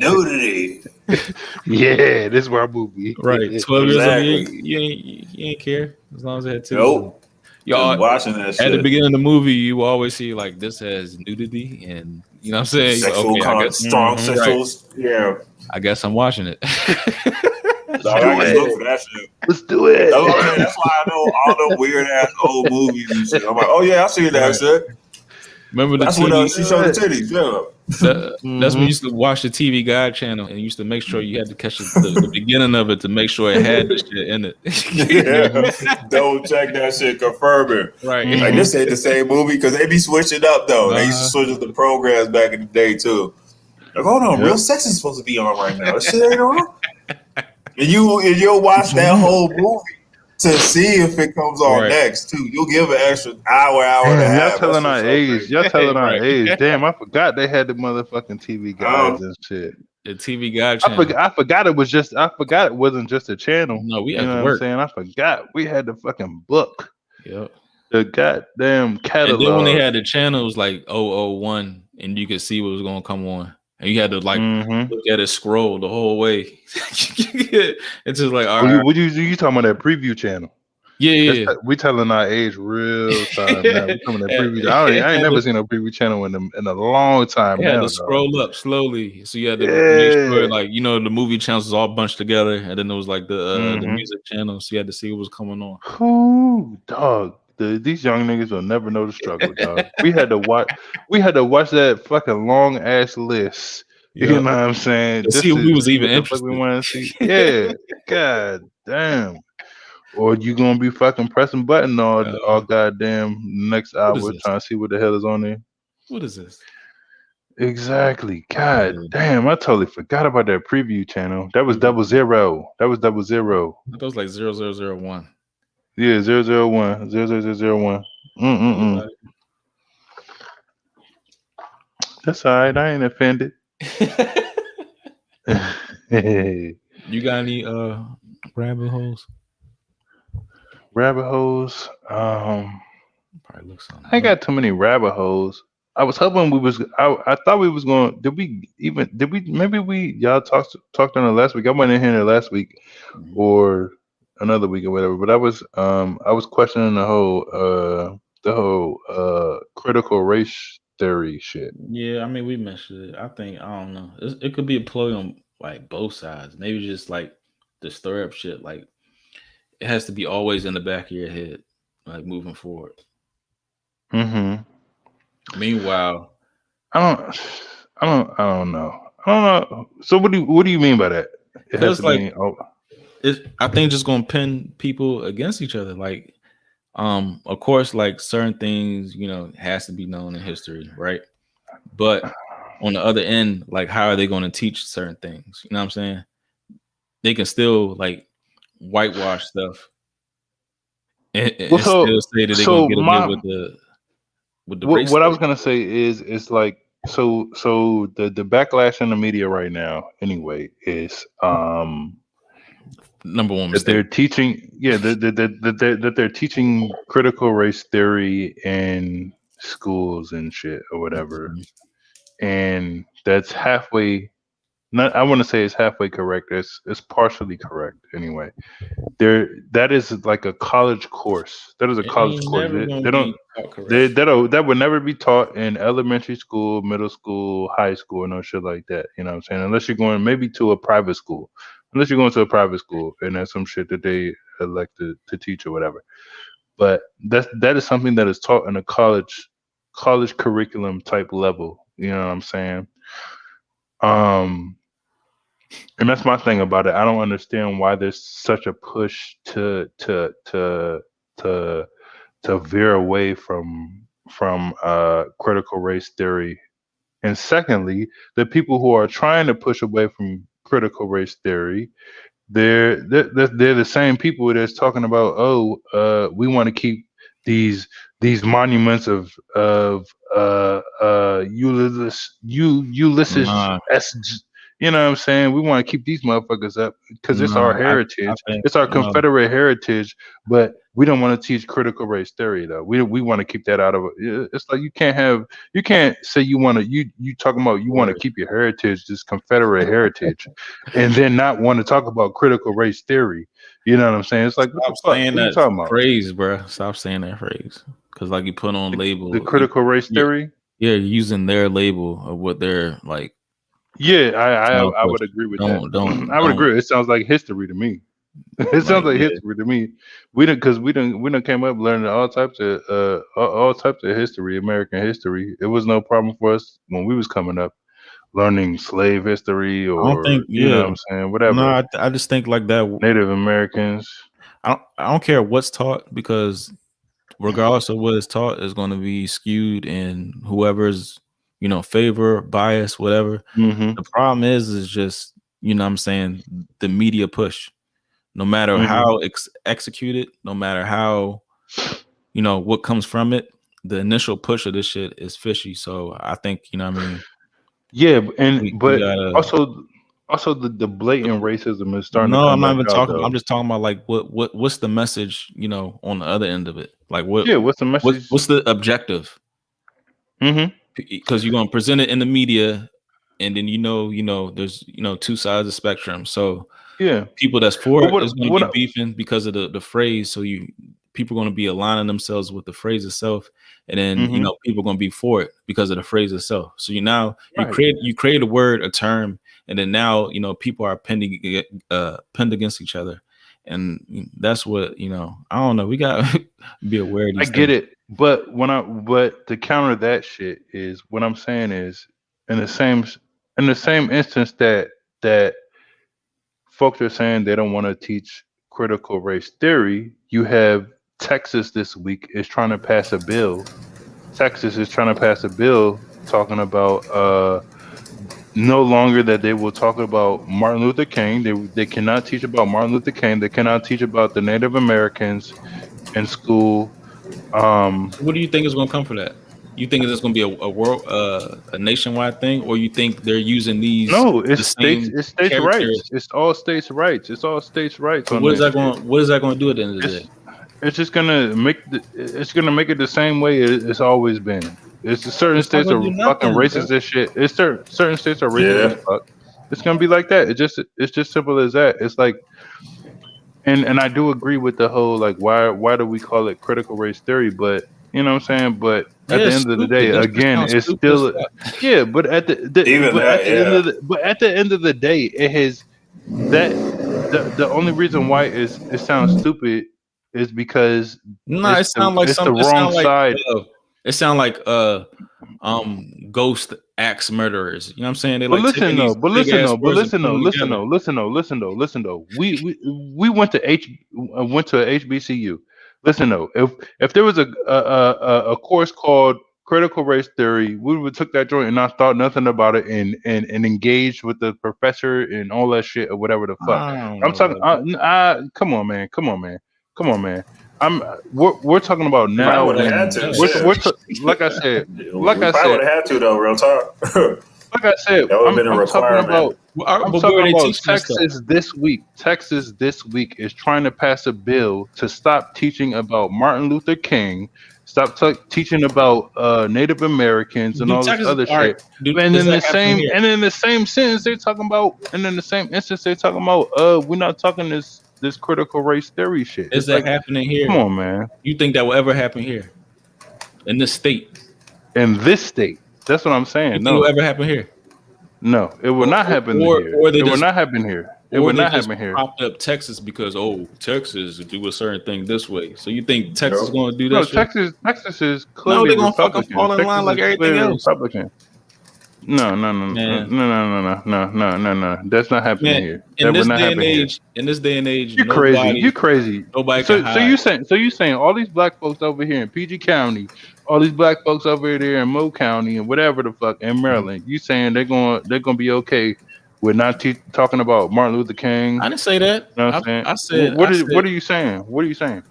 Nudity. Yeah, this is our movie. Right. 12 years old, you ain't care as long as it had titties. Nope. Y'all watching that shit. At the beginning of the movie, you always see like this has nudity and you know what I'm saying? Sexual strong sexuals. Right. Yeah. I guess I'm watching it. Let's do it. That's why I know all the weird ass old movies and shit. I'm like, oh yeah, I see that shit. Remember that's when she showed the titties. Yeah. That's when you used to watch the TV Guide channel and you used to make sure you had to catch the beginning of it to make sure it had the shit in it. Yeah, double check that shit, confirm it. Right. Like this ain't the same movie because they be switching up though. They used to switch up the programs back in the day too. Like, hold on, Real Sex is supposed to be on right now. This shit ain't on. And you'll watch that whole movie to see if it comes on next too. You'll give an extra hour and a half. Y'all telling our age. Y'all telling our age. Damn, I forgot they had the motherfucking TV guides and shit. The TV Guide channel. I forgot it was just. I forgot it wasn't just a channel. No, we had to work. What I'm saying? I forgot we had the fucking book. Yep. The goddamn catalog. And then when they had the channels like 001 and you could see what was gonna come on. And you had to like look at it, scroll the whole way. It's just like, all right. What you talking about that preview channel? Yeah. We telling our age real time now. We coming that preview. I ain't never seen a preview channel in a long time. You had to scroll up slowly, so you had to make sure, like the movie channels was all bunched together, and then there was like the music channel, so you had to see what was coming on. Ooh, dog. These young niggas will never know the struggle, dog. We had to watch that fucking long ass list. You know what I'm saying? To see if we was even interested. We want to see. Yeah. God damn. Or you gonna be fucking pressing button all goddamn next hour trying to see what the hell is on there. What is this? Exactly. God damn, I totally forgot about that preview channel. That was 00. That was 00. That was like 0001. Yeah, 001. 0001. That's all right. I ain't offended. You got any rabbit holes? Rabbit holes. Probably looks something. I ain't got too many rabbit holes. I was hoping I thought we was going. Y'all talked on it last week. I went in here last week or another week or whatever. But I was questioning the whole critical race theory shit. Yeah, I mean we mentioned it. I don't know. It could be a play on like both sides. Maybe just like the stir up shit. Like it has to be always in the back of your head, like moving forward. Meanwhile, I don't know. So what do you mean by that? It has to like, I think just gonna pin people against each other. Like, of course, like certain things, has to be known in history, right? But on the other end, like how are they going to teach certain things? You know what I'm saying? They can still like whitewash stuff and still say that they're going to get away with the race. What I was gonna say is it's like so the backlash in the media right now anyway is number one that they're teaching that they're teaching critical race theory in schools and shit or whatever, and that's halfway. Not I want to say it's halfway correct. It's partially correct anyway. That is like a college course. That is a college course. That would never be taught in elementary school, middle school, high school, no shit like that. You know what I'm saying? Unless you're going maybe to a private school. Unless you're going to a private school and that's some shit that they elected to teach or whatever. But that is something that is taught in a college curriculum type level. You know what I'm saying? And that's my thing about it. I don't understand why there's such a push to veer away from critical race theory. And secondly, the people who are trying to push away from critical race theory, they're the same people that's talking about, we want to keep these monuments of Ulysses S. You know what I'm saying? We want to keep these motherfuckers up because it's our heritage. It's our Confederate heritage, but we don't want to teach critical race theory though. We want to keep that out of it. It's like you can't say you want to you talking about you want to keep your heritage, this Confederate heritage, and then not want to talk about critical race theory. You know what I'm saying? It's like stop saying that phrase, bro. Stop saying that phrase because like you put on label the critical race theory. Yeah, you're using their label of what they're like. Yeah, I would agree with that. I would agree. It sounds like history to me. It sounds like history to me. We done came up learning all types of history, American history. It was no problem for us when we was coming up learning slave history or you know what I'm saying, whatever. No, I just think like that. Native Americans. I don't care what's taught because regardless of what is taught is going to be skewed in whoever's favor, bias, whatever. Mm-hmm. The problem is just, what I'm saying, the media push, no matter how executed, no matter how, what comes from it, the initial push of this shit is fishy. So I think, what I mean? Yeah. But also the blatant racism is starting to come. I'm not even talking. I'm just talking about like what's the message, on the other end of it? Like what? Yeah. What's the message? What's the objective? Mm-hmm. Because you're gonna present it in the media, and then there's two sides of the spectrum. So yeah, people that's for it is gonna be beefing because of the phrase. So people are gonna be aligning themselves with the phrase itself, and then people are gonna be for it because of the phrase itself. So you create a word, a term, and then now people are pinned against each other, and that's what I don't know. We gotta be aware of these things. Get it. But to counter that shit is what I'm saying is in the same instance that folks are saying they don't want to teach critical race theory, you have Texas this week is trying to pass a bill. Texas is trying to pass a bill talking about no longer that they will talk about Martin Luther King. They cannot teach about Martin Luther King. They cannot teach about the Native Americans in school. What do you think is going to come for that? You think it's going to be a world, a nationwide thing, or you think they're using these? No, it's states' rights. It's all states' rights. It's all states' rights. So what is that going to do at the end of the day? It's just gonna make it the same way it's always been. It's certain states are fucking racist as shit. It's certain states are racist as fuck. It's gonna be like that. It's just simple as that. It's like. And I do agree with the whole like why do we call it critical race theory? But you know what I'm saying. But at the end of the day, again, it's still But at the end of the day, it has that the only reaon why it sounds stupid is because it sounds like the wrong side. It sounds like ghost axe murderers. You know what I'm saying? Listen though. We went to HBCU. Listen though, if there was a course called critical race theory, we would took that joint and not thought nothing about it and engaged with the professor and all that shit or whatever the fuck. I'm talking. Come on, man. We're talking about now. Like I said, would have had to though. Real talk. Like I said, that would have been a requirement. I'm talking about Texas this week. Texas this week is trying to pass a bill to stop teaching about Martin Luther King, stop teaching about Native Americans and all this other shit. And in the same sentence they're talking about, and in the same instance they're talking about, we're not talking this critical race theory shit. Is that happening here? Come on, man. You think that will ever happen here? In this state? In this state. That's what I'm saying. It will ever happen here? No, it will not happen here. It will not happen here. It will not happen here. Popped up Texas because Texas do a certain thing this way. So you think Texas is going to do that? No, Texas is clearly they're going to fucking fall in line like everything else. Republican. No. That's not happening here. In this day and age, you're crazy. Nobody can hide. So you saying all these black folks over here in PG County, all these black folks over there in Mo County and whatever the fuck in Maryland, you saying they're gonna be okay with not talking about Martin Luther King? I didn't say that. You know what I'm saying? What are you saying? What are you saying?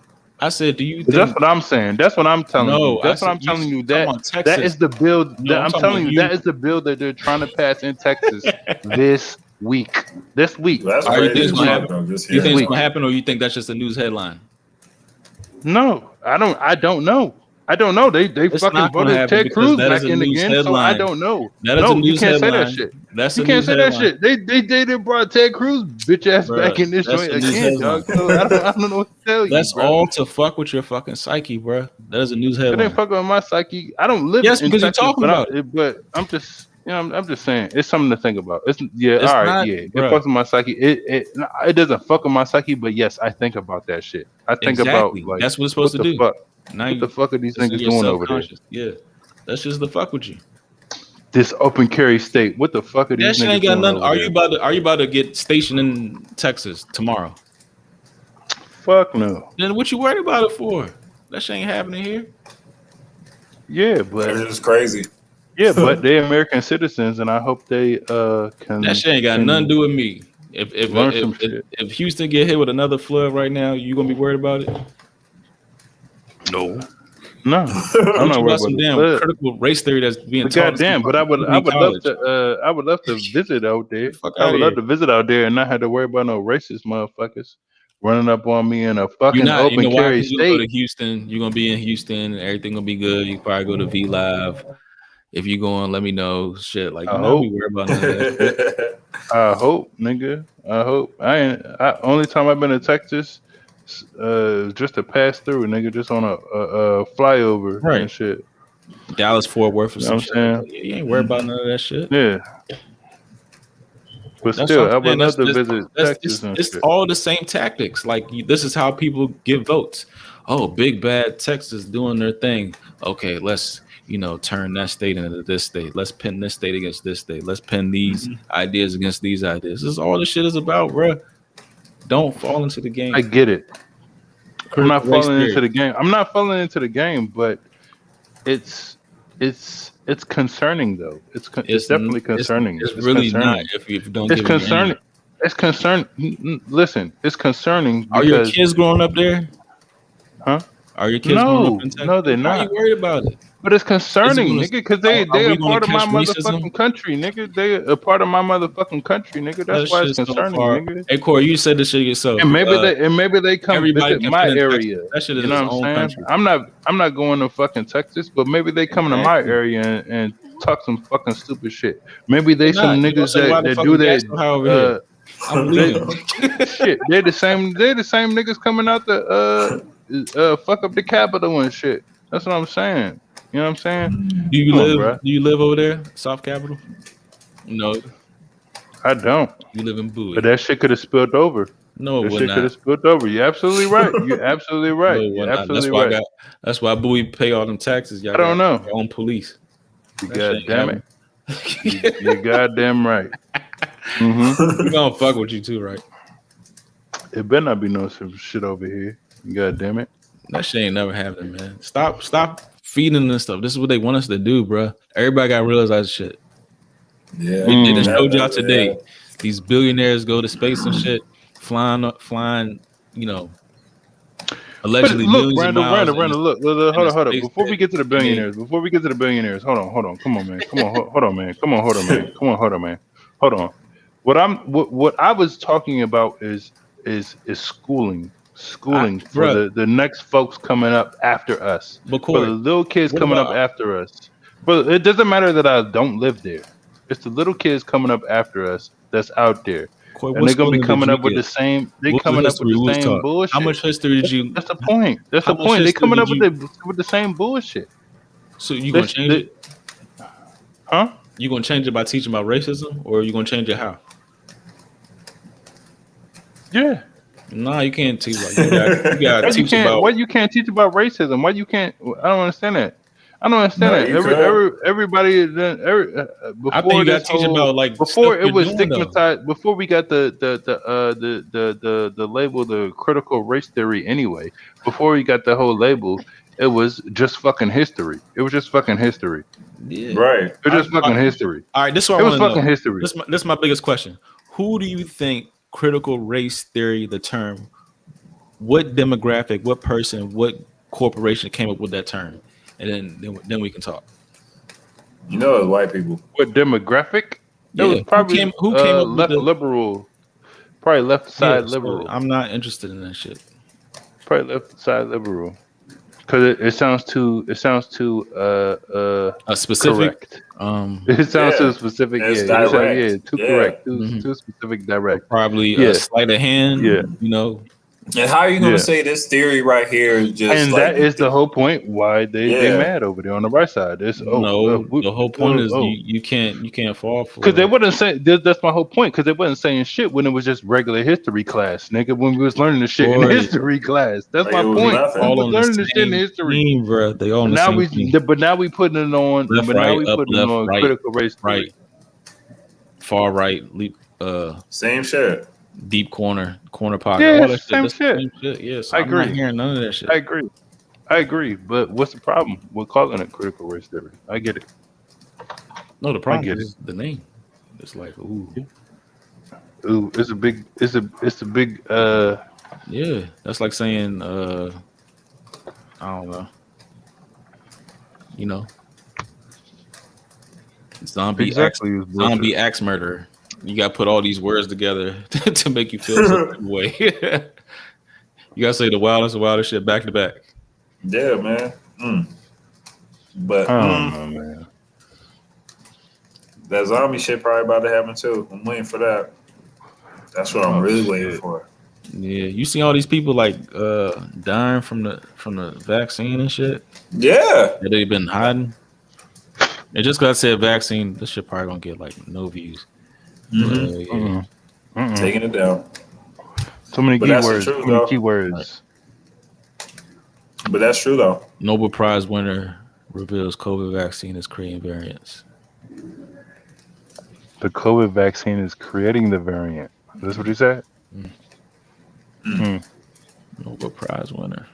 I said, do you think... That's what I'm saying. That's what I'm telling you. That's what I'm telling you. That is the bill. I'm telling you, that is the bill that they're trying to pass in Texas this week. This week. You think it's going to happen, or you think that's just a news headline? No, I don't know. They fucking voted Ted Cruz back in again, so I don't know. No, you can't say that shit. You can't say that shit. They brought Ted Cruz bitch ass back in this joint again, dog. So I don't know what to tell you. That's all to fuck with your fucking psyche, bro. That is a news headline. It ain't fucking with my psyche. I don't live. Yes, in because Texas, you're talking about it. But I'm just. I'm just saying it's something to think about. It fucks with my psyche. It doesn't fuck with my psyche, but yes, I think about that shit. I think about like that's what it's supposed to do. Fuck? What the fuck are these niggas doing over there? Yeah, that's just the fuck with you. This open carry state. What the fuck are these niggas doing? Are you about to get stationed in Texas tomorrow? Fuck no. Then what you worried about it for? That shit ain't happening here. Yeah, but it's crazy. Yeah, but they're American citizens, and I hope they can. That shit ain't got nothing to do with me. If Houston get hit with another flood right now, you gonna be worried about it? No. I'm not worried about some damn critical race theory that's being taught. Goddamn, but I would love to visit out there. I would love to visit out there and not have to worry about no racist motherfuckers running up on me in a fucking open carry state. You go to Houston, you're gonna be in Houston, and everything gonna be good. You probably go to V Live. If you going, let me know. Shit, like you know, be worried about none of that. I hope, nigga. I hope. Only time I've been to Texas, just to pass through, nigga, just on a flyover and shit. Dallas Fort Worth or some shit. Saying? You ain't worried about none of that shit. Yeah. But still, I would love to visit Texas. It's all the same tactics. Like this is how people get votes. Oh, big bad Texas doing their thing. Okay, let's turn that state into this state. Let's pin this state against this state. Let's pin these ideas against these ideas. This is all this shit is about, bro. Don't fall into the game. I get it. I'm not falling into the game. I'm not falling into the game, but it's concerning though. It's definitely concerning. It's really concerning. Not if you don't. It's concerning. It's concerning. Listen, it's concerning. Are your kids growing up there? Huh? Are your kids growing up in Texas? No, they're not. Why are you worried about it? But it's concerning, nigga, because they a part of my motherfucking country, nigga. They a part of my motherfucking country, nigga. That's why it's concerning, nigga. Hey, Corey, you said this shit yourself. And maybe they come visit my area. That shit is you know what I'm saying? Country. I'm not going to fucking Texas, but maybe they come to my area and talk some fucking stupid shit. Maybe they some niggas that do that. Shit, they're the same niggas coming out to fuck up the Capitol and shit. That's what I'm saying. You know what I'm saying? Do you live over there, South Capitol? No, I don't. You live in Bowie, but that shit could have spilled over. No, that shit could have spilled over. You're absolutely right. You're absolutely right. No, you're absolutely right. That's why Bowie pay all them taxes. Y'all I don't know. Your own police. You goddamn it. You're goddamn right. We're gonna fuck with you too, right? It better not be no some shit over here. God damn it. That shit ain't never happening, man. Stop feeding and stuff. This is what they want us to do, bro. Everybody got to realize that shit. Yeah, They just showed y'all today. These billionaires go to space and shit, flying, you know, allegedly but look, millions Randall, of miles. look, hold on. Before we get to the billionaires, hold on. Come on, man. Hold on, man. Hold on. What I was talking about is schooling for the next folks coming up after us. For the little kids coming up after us. But it doesn't matter that I don't live there. It's the little kids coming up after us that's out there. Corey, and they're gonna be coming up with the same. They coming up with the same bullshit. How much history did you? That's the point. That's the point. They coming up with the same bullshit. So you gonna change it? Huh? You gonna change it by teaching about racism, or you gonna change it how? Yeah. No, you can't teach about. You gotta teach about. Why you can't teach about racism? Why you can't? I don't understand that. Everybody. Before I think you got to teach about like before it was stigmatized. Before we got the label, the critical race theory. Anyway, before we got the whole label, it was just fucking history. It was just fucking history. Yeah. Right. It was just fucking history. All right, this is what it was fucking history. This is my biggest question. Who do you think critical race theory, the term? What demographic? What person? What corporation came up with that term? And then we can talk. You know, it's white people. What demographic? Yeah. It was probably who came up left with liberal. Probably left side liberal. So I'm not interested in that shit. Probably left side liberal. Because it sounds too specific. Correct. It sounds too specific. It's direct. Too correct. Too specific. Direct. Probably a sleight of hand. Yeah. You know. And how are you going to say this theory right here is just? And that is the whole point why they mad over there on the right side. It's the whole point is you can't fall for. Because they wouldn't say that's my whole point. Because they wasn't saying shit when it was just regular history class, nigga. When we was learning the shit in history class, that's my point. All on learning the shit in history, team, bro. They all now but now we putting it on. Critical race theory. Right, far right, same shit. Deep corner pocket. Yeah, all that same shit. shit. Yeah, so I agree. I'm not hearing none of that shit. I agree. But what's the problem with calling it critical race theory? I get it. No, the problem is the name. It's like ooh, it's a big. Yeah, that's like saying I don't know. You know, zombie axe murderer. You got to put all these words together to make you feel some way. You got to say the wildest shit back to back. Yeah, man. But I don't know, man. That zombie shit probably about to happen too. I'm waiting for that. That's what I'm really waiting for. Yeah, you see all these people like dying from the vaccine and shit. Yeah, that they've been hiding. And just because I said vaccine, this shit probably gonna get like no views. Taking it down. So many keywords. But that's true though. Nobel Prize winner reveals COVID vaccine is creating variants. The COVID vaccine is creating the variant. Is this what he said? Nobel Prize winner.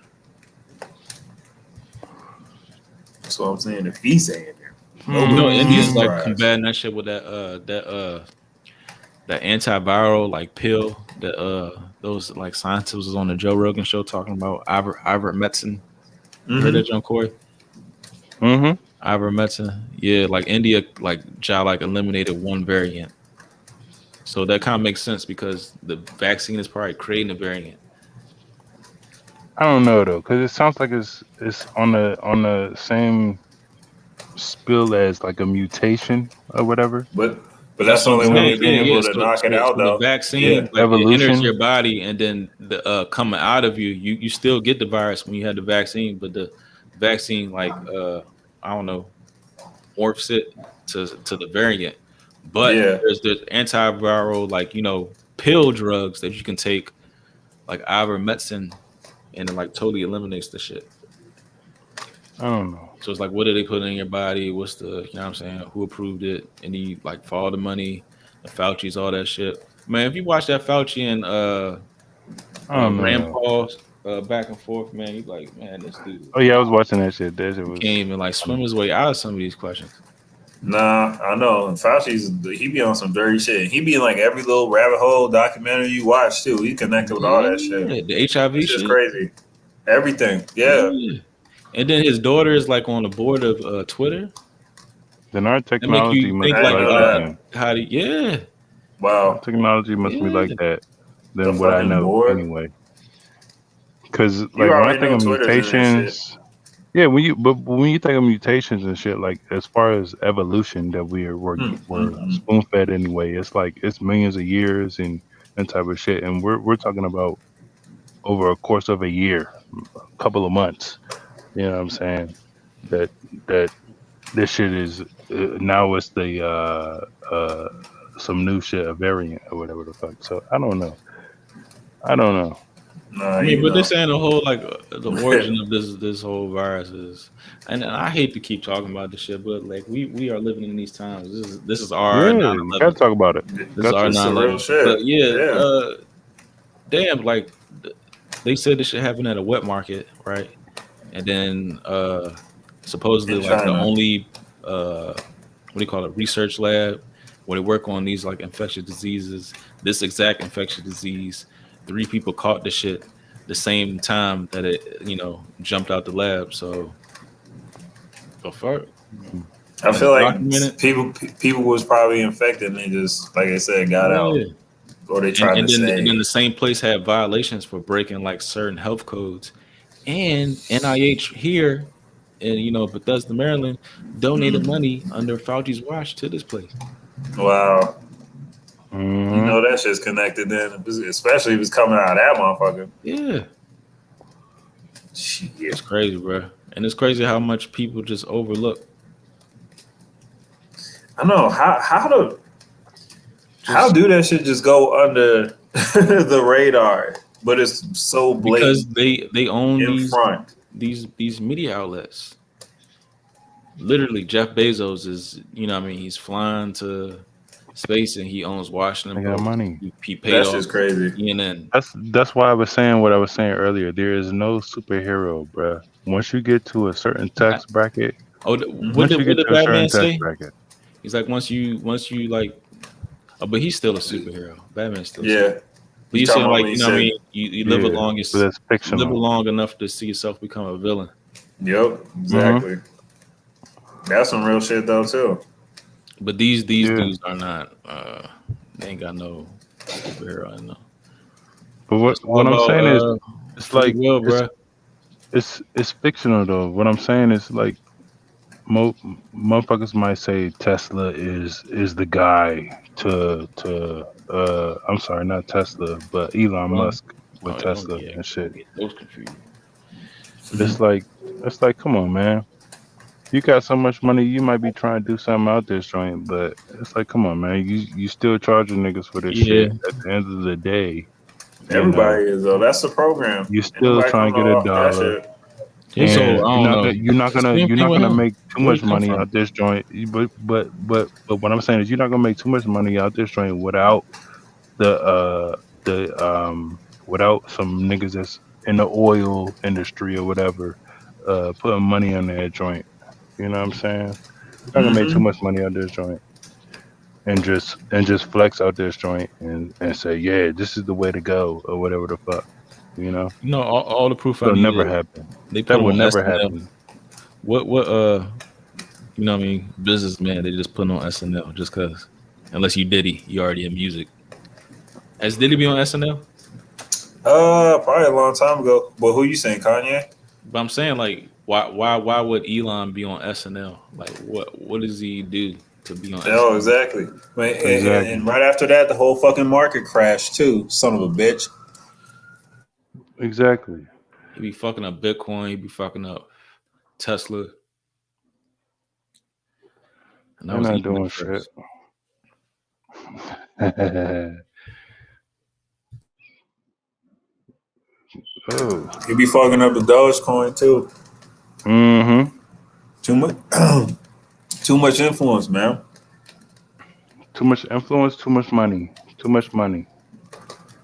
That's what I'm saying. If he's saying it, you know, India's like combating that shit with that antiviral like pill that those like scientists was on the Joe Rogan show talking about ivermectin. You heard that, John Corey? Ivermectin. Yeah, like India like eliminated one variant. So that kind of makes sense because the vaccine is probably creating a variant. I don't know though, because it sounds like it's on the same spill as like a mutation or whatever. But that's the only way to be able to knock it out though. The vaccine it enters your body, and then the coming out of you still get the virus when you had the vaccine, but the vaccine like I don't know morphs it to the variant. But there's antiviral like pill drugs that you can take like ivermectin, and it like totally eliminates the shit. I don't know. So it's like, what do they put in your body? What's the, you know what I'm saying? Who approved it? And you like follow the money, the Fauci's, all that shit. Man, if you watch that Fauci and Rand Paul back and forth, man. You like, man, this dude. Oh yeah, I was watching that shit. That shit was can't even like swim his way out of some of these questions. Nah, I know. He be on some dirty shit. He be in like every little rabbit hole documentary you watch too. He connected with all that shit. The HIV It's shit. just crazy. Everything. Yeah. And then his daughter is like on the board of Twitter. Then our technology must think be like that. How do Wow. Our technology must be like that. Than what I know board? Anyway. Because like when I think of mutations, yeah, when you think of mutations and shit, like as far as evolution that we're spoon fed anyway, it's like it's millions of years and type of shit, and we're talking about over a course of a year, a couple of months. You know what I'm saying? That this shit is now it's the some new shit, a variant or whatever the fuck. So I don't know. Nah, I mean, but they're saying the whole like the origin of this whole virus is, and I hate to keep talking about this shit, but like we are living in these times. This is our 9/11. You gotta talk about it. This is our 9/11. But yeah, damn, like they said this shit happened at a wet market, right? And then supposedly like the only what do you call it, research lab where they work on these like infectious diseases, this exact infectious disease. 3 people caught the shit the same time that it, jumped out the lab. So, the fuck. I feel like people was probably infected and they just, like I said, got out. Or they tried to say. And then the same place had violations for breaking like certain health codes. And NIH here in, Bethesda, Maryland, donated money under Fauci's watch to this place. Wow. You know that shit's connected then, especially if it's coming out of that motherfucker. Yeah. Shit. It's crazy, bro. And it's crazy how much people just overlook. I know. How do that shit just go under the radar? But it's so blatant. Because they own these media outlets. Literally, Jeff Bezos is, he's flying to space and he owns Washington. They got money. He paid That's off just crazy. CNN. That's why I was saying what I was saying earlier. There is no superhero, bruh. Once you get to a certain tax bracket, what did Batman say? He's like once you like, but he's still a superhero. Batman's still. Yeah. But you saying like you live along long enough to see yourself become a villain. Yep, exactly. That's some real shit though too. But these dudes are not. They ain't got no superhero in them. But what I'm saying is, it's like it's fictional though. What I'm saying is like, motherfuckers might say Tesla is the guy to I'm sorry, not Tesla, but Elon Musk with Tesla and shit. Those confused. It's like, come on, man. You got so much money, you might be trying to do something out this joint, but it's like, come on, man. You still charging niggas for this shit at the end of the day. Everybody is though. That's the program. You still trying to get a dollar. And so, you're not gonna make too much money out this joint. But what I'm saying is you're not gonna make too much money out this joint without without some niggas that's in the oil industry or whatever putting money on that joint. You know what I'm saying? You're not gonna make too much money out this joint. And just flex out this joint and say, yeah, this is the way to go or whatever the fuck. You know? All the proof will never happen. That will never happen. What businessman they just put on SNL just cause. Unless you Diddy, you already in music. Has Diddy been on SNL? Probably a long time ago. But who you saying, Kanye? But I'm saying like why would Elon be on SNL? Like what does he do to be on SNL? Oh, exactly. And right after that, the whole fucking market crashed too. Son of a bitch. Exactly. He be fucking up Bitcoin. He be fucking up Tesla. And I'm not doing shit. Oh, he be fucking up the Dogecoin too. Too much influence, man. Too much influence. Too much money.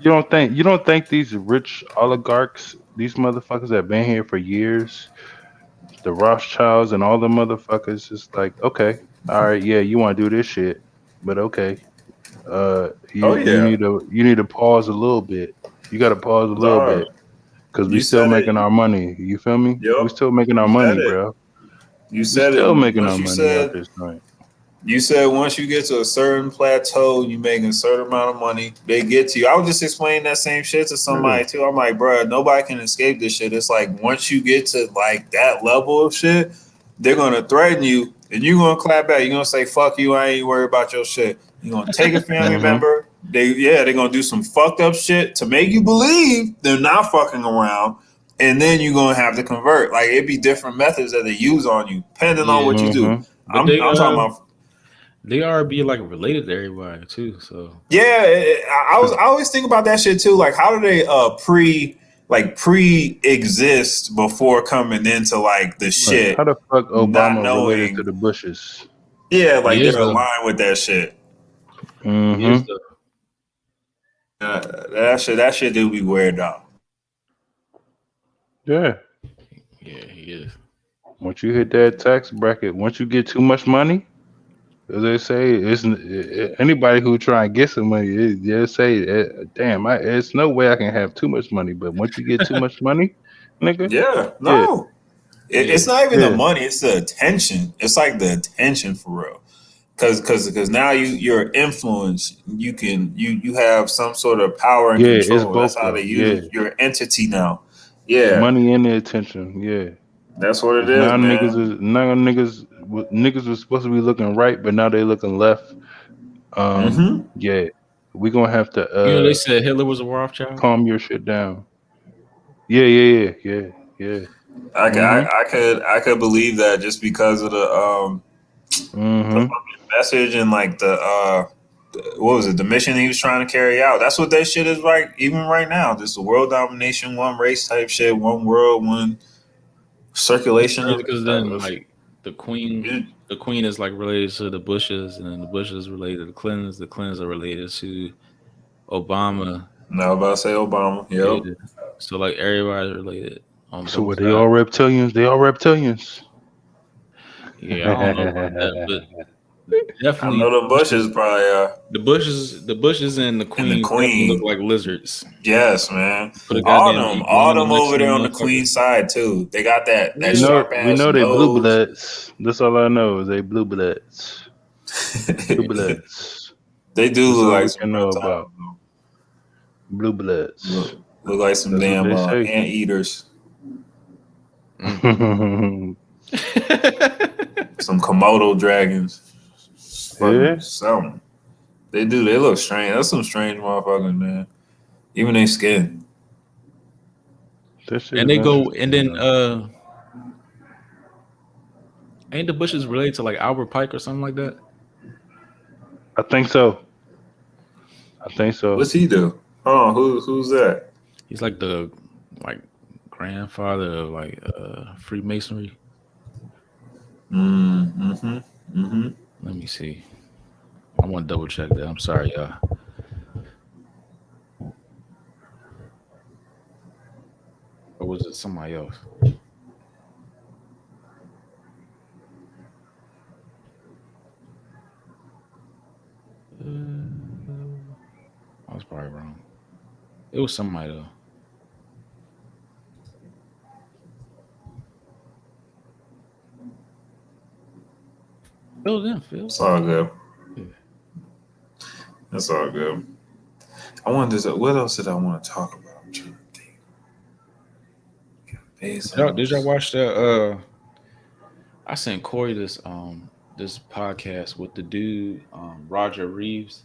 You don't think these rich oligarchs, these motherfuckers that been here for years, the Rothschilds and all the motherfuckers, is like, okay, all right, yeah, you want to do this shit, but okay, Oh you yeah, need to pause a little bit. You got to pause a little dog. bit because we You still said it. making our money. You feel me? We Yup. still making our You said money, it. bro. You We said it. still making our Once you money out said this night. You said once you get to a certain plateau, you make a certain amount of money, they get to you. I was just explaining that same shit to somebody too. I'm like, bro, nobody can escape this shit. It's like once you get to like that level of shit, they're gonna threaten you and you're gonna clap back. You're gonna say, fuck you, I ain't worried about your shit. You're gonna take a family member. They're gonna do some fucked up shit to make you believe they're not fucking around. And then you're gonna have to convert. Like it'd be different methods that they use on you, depending on what you do. But I'm talking about. they are be like related to everybody too. So Yeah, I always think about that shit too. Like, how do they pre exist before coming into like the Right. shit, How the fuck not Obama related to knowing? the Bushes? Yeah, like he is they're though. aligned with that shit. He is Mm-hmm. though. That shit do be weird though. Yeah. Yeah, he is. Once you hit that tax bracket, once you get too much money, as they say, anybody who try and get some money, they say, "Damn, it's no way I can have too much money." But once you get too much money, nigga, Yeah, yeah, no, Yeah. it's not even the yeah, money; it's the attention. It's like the attention for real. Because now you're influenced. You have some sort of power and yeah, it's control. That's both how they though. Yeah, use your entity now. Yeah, money and the attention. Yeah, that's what it because is, man. niggas was supposed to be looking right, but now they looking left. Mm-hmm. Yeah, we gonna have to You know they said Hitler was a Rothschild. calm your shit down. Yeah. Mm-hmm. I could believe that just because of the Mm-hmm. fucking message and like what was it, the mission he was trying to carry out. That's what that shit is right even right now. Just the world domination, one race type shit, one world, one circulation of Because then like the queen, it. the queen is like related to the Bushes, and then the Bushes related to the Clintons. The Clintons are related to Obama. Now I was about to say Obama. Yep. Yeah. So like everybody's related on So both what? They all sides. reptilians. They all reptilians. Yeah, I don't know about that, but I definitely know the Bushes probably the Bushes and the and the Queen definitely look Queen. like lizards. Yes, man. Put a goddamn All iguana them next over to there them on the motherfucker. Queen side too. They got that Yeah. sharp We ass know they blue nose. bloods. That's all I know is they blue bloods. Blue bloods. They do That's look all like we some can know about. reptiles. Blue bloods. Look like some That's what damn they say. ant eaters. Some Komodo dragons. Yeah. Fucking something. They do. They look strange. That's some strange motherfuckers, man. Even their skin. That shit And is they go and interesting. then ain't the Bushes related to like Albert Pike or something like that? I think so. What's he do? Oh, who's that? He's like the like grandfather of like Freemasonry. Mm-hmm. Let me see. I want to double check that. I'm sorry, y'all. Or was it somebody else? I was probably wrong. It was somebody though. Phil, then Phil. It's all good. Yeah. That's all good. I wanted to. What else did I want to talk about? I'm trying to think. Did y'all watch that? I sent Corey this podcast with the dude Roger Reeves.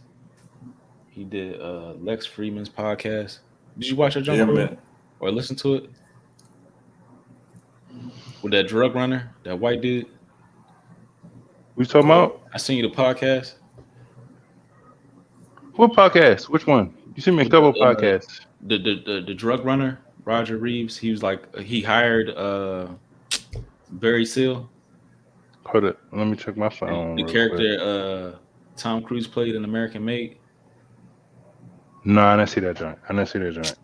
He did Lex Friedman's podcast. Did you watch that, John? man. Or listen to it? With that drug runner, that white dude. We talking about? I sent you the podcast. What podcast? Which one? You sent me a couple podcasts. The drug runner, Roger Reeves. He was like he hired Barry Seal. Hold it. Let me check my phone. The character Tom Cruise played in American Made. No, I didn't see that joint. I didn't see that joint.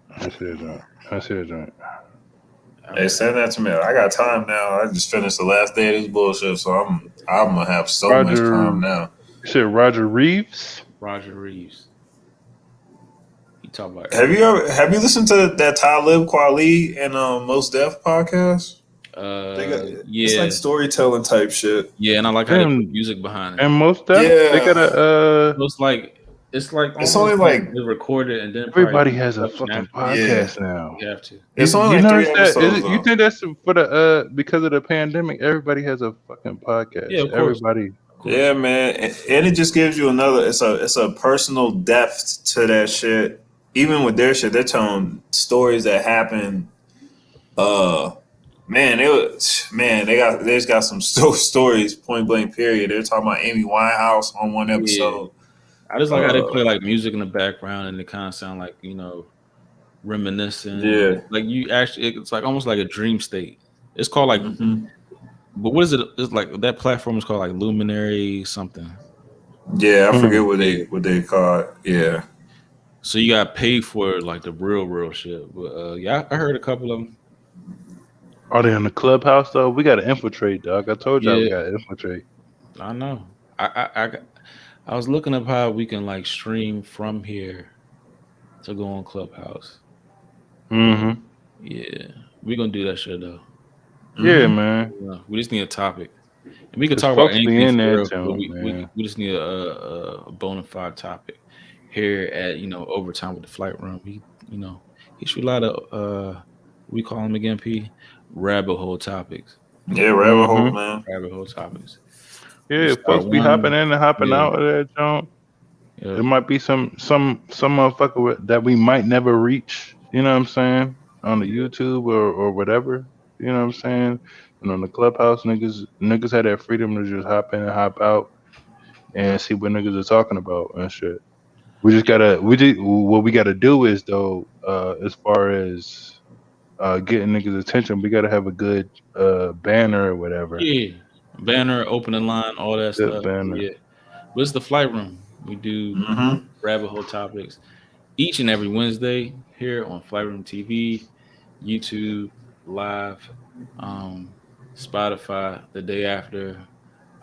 Hey, send that to me. I got time now. I just finished the last day of this bullshit, so I'm gonna have so much time now. You said Roger Reeves? Roger Reeves. He talk about. Have you listened to that Talib Kweli and Mos Def podcast? It's like storytelling type shit. Yeah, and I like how they put music behind it. And Mos Def, they got a. It's like it's only like they recorded and then everybody has a fucking podcast now. You have to. It's only like 3 episodes. You think that's for the because of the pandemic? Everybody has a fucking podcast. Yeah, of course. Everybody. Yeah, man, and it just gives you another. It's a personal depth to that shit. Even with their shit, they're telling stories that happened. They just got some stories. Point blank. Period. They're talking about Amy Winehouse on one episode. Yeah. I just like how they play like music in the background and it kind of sound like reminiscent. Yeah, like you actually, it's like almost like a dream state. It's called like, but what is it? It's like that platform is called like Luminary something. Yeah, I forget what they call it. Yeah. So you got paid for like the real shit. But yeah, I heard a couple of them. Are they in the clubhouse though? We got to infiltrate, dog. I told y'all we got to infiltrate. I know. I was looking up how we can like stream from here to go on Clubhouse. Mm-hmm. Yeah, we're gonna do that shit though. Yeah, man. We just need a topic, and we can talk about anything. In there, we just need a bona fide topic here at Overtime with the Flight Room. He shoot a lot of we call them again, P, rabbit hole topics. Yeah, rabbit hole, man. Rabbit hole topics. Yeah, folks be hopping in and hopping out of that joint. Yeah. There might be some motherfucker that we might never reach. You know what I'm saying? On the YouTube or whatever. You know what I'm saying? And on the Clubhouse, niggas had that freedom to just hop in and hop out and see what niggas are talking about and shit. What we gotta do is though, as far as getting niggas' attention, we gotta have a good banner or whatever. Yeah. Banner, opening line, all that stuff. Banner. Yeah. But it's the Flight Room. We do rabbit hole topics each and every Wednesday here on Flight Room TV, YouTube, live, Spotify the day after,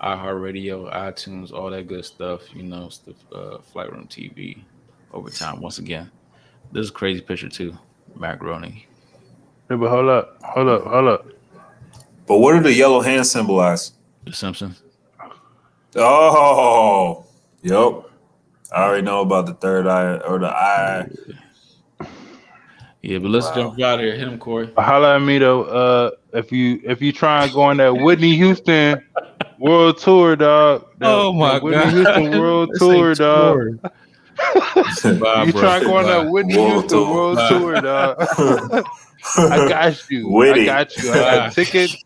iHeartRadio, iTunes, all that good stuff. It's the Flight Room TV Overtime. Once again, this is a crazy picture too. Macaroni. Yeah, but hold up. But what do the yellow hands symbolize? The Simpsons. Oh, yep. I already know about the third eye or the eye. Yeah, but let's jump out of here. Hit him, Corey. Holla at me though. If you try and go on that Whitney Houston world tour, dog. Whitney Houston world tour, dog. You try and go on that Whitney Houston world tour, dog. I got you. I got tickets.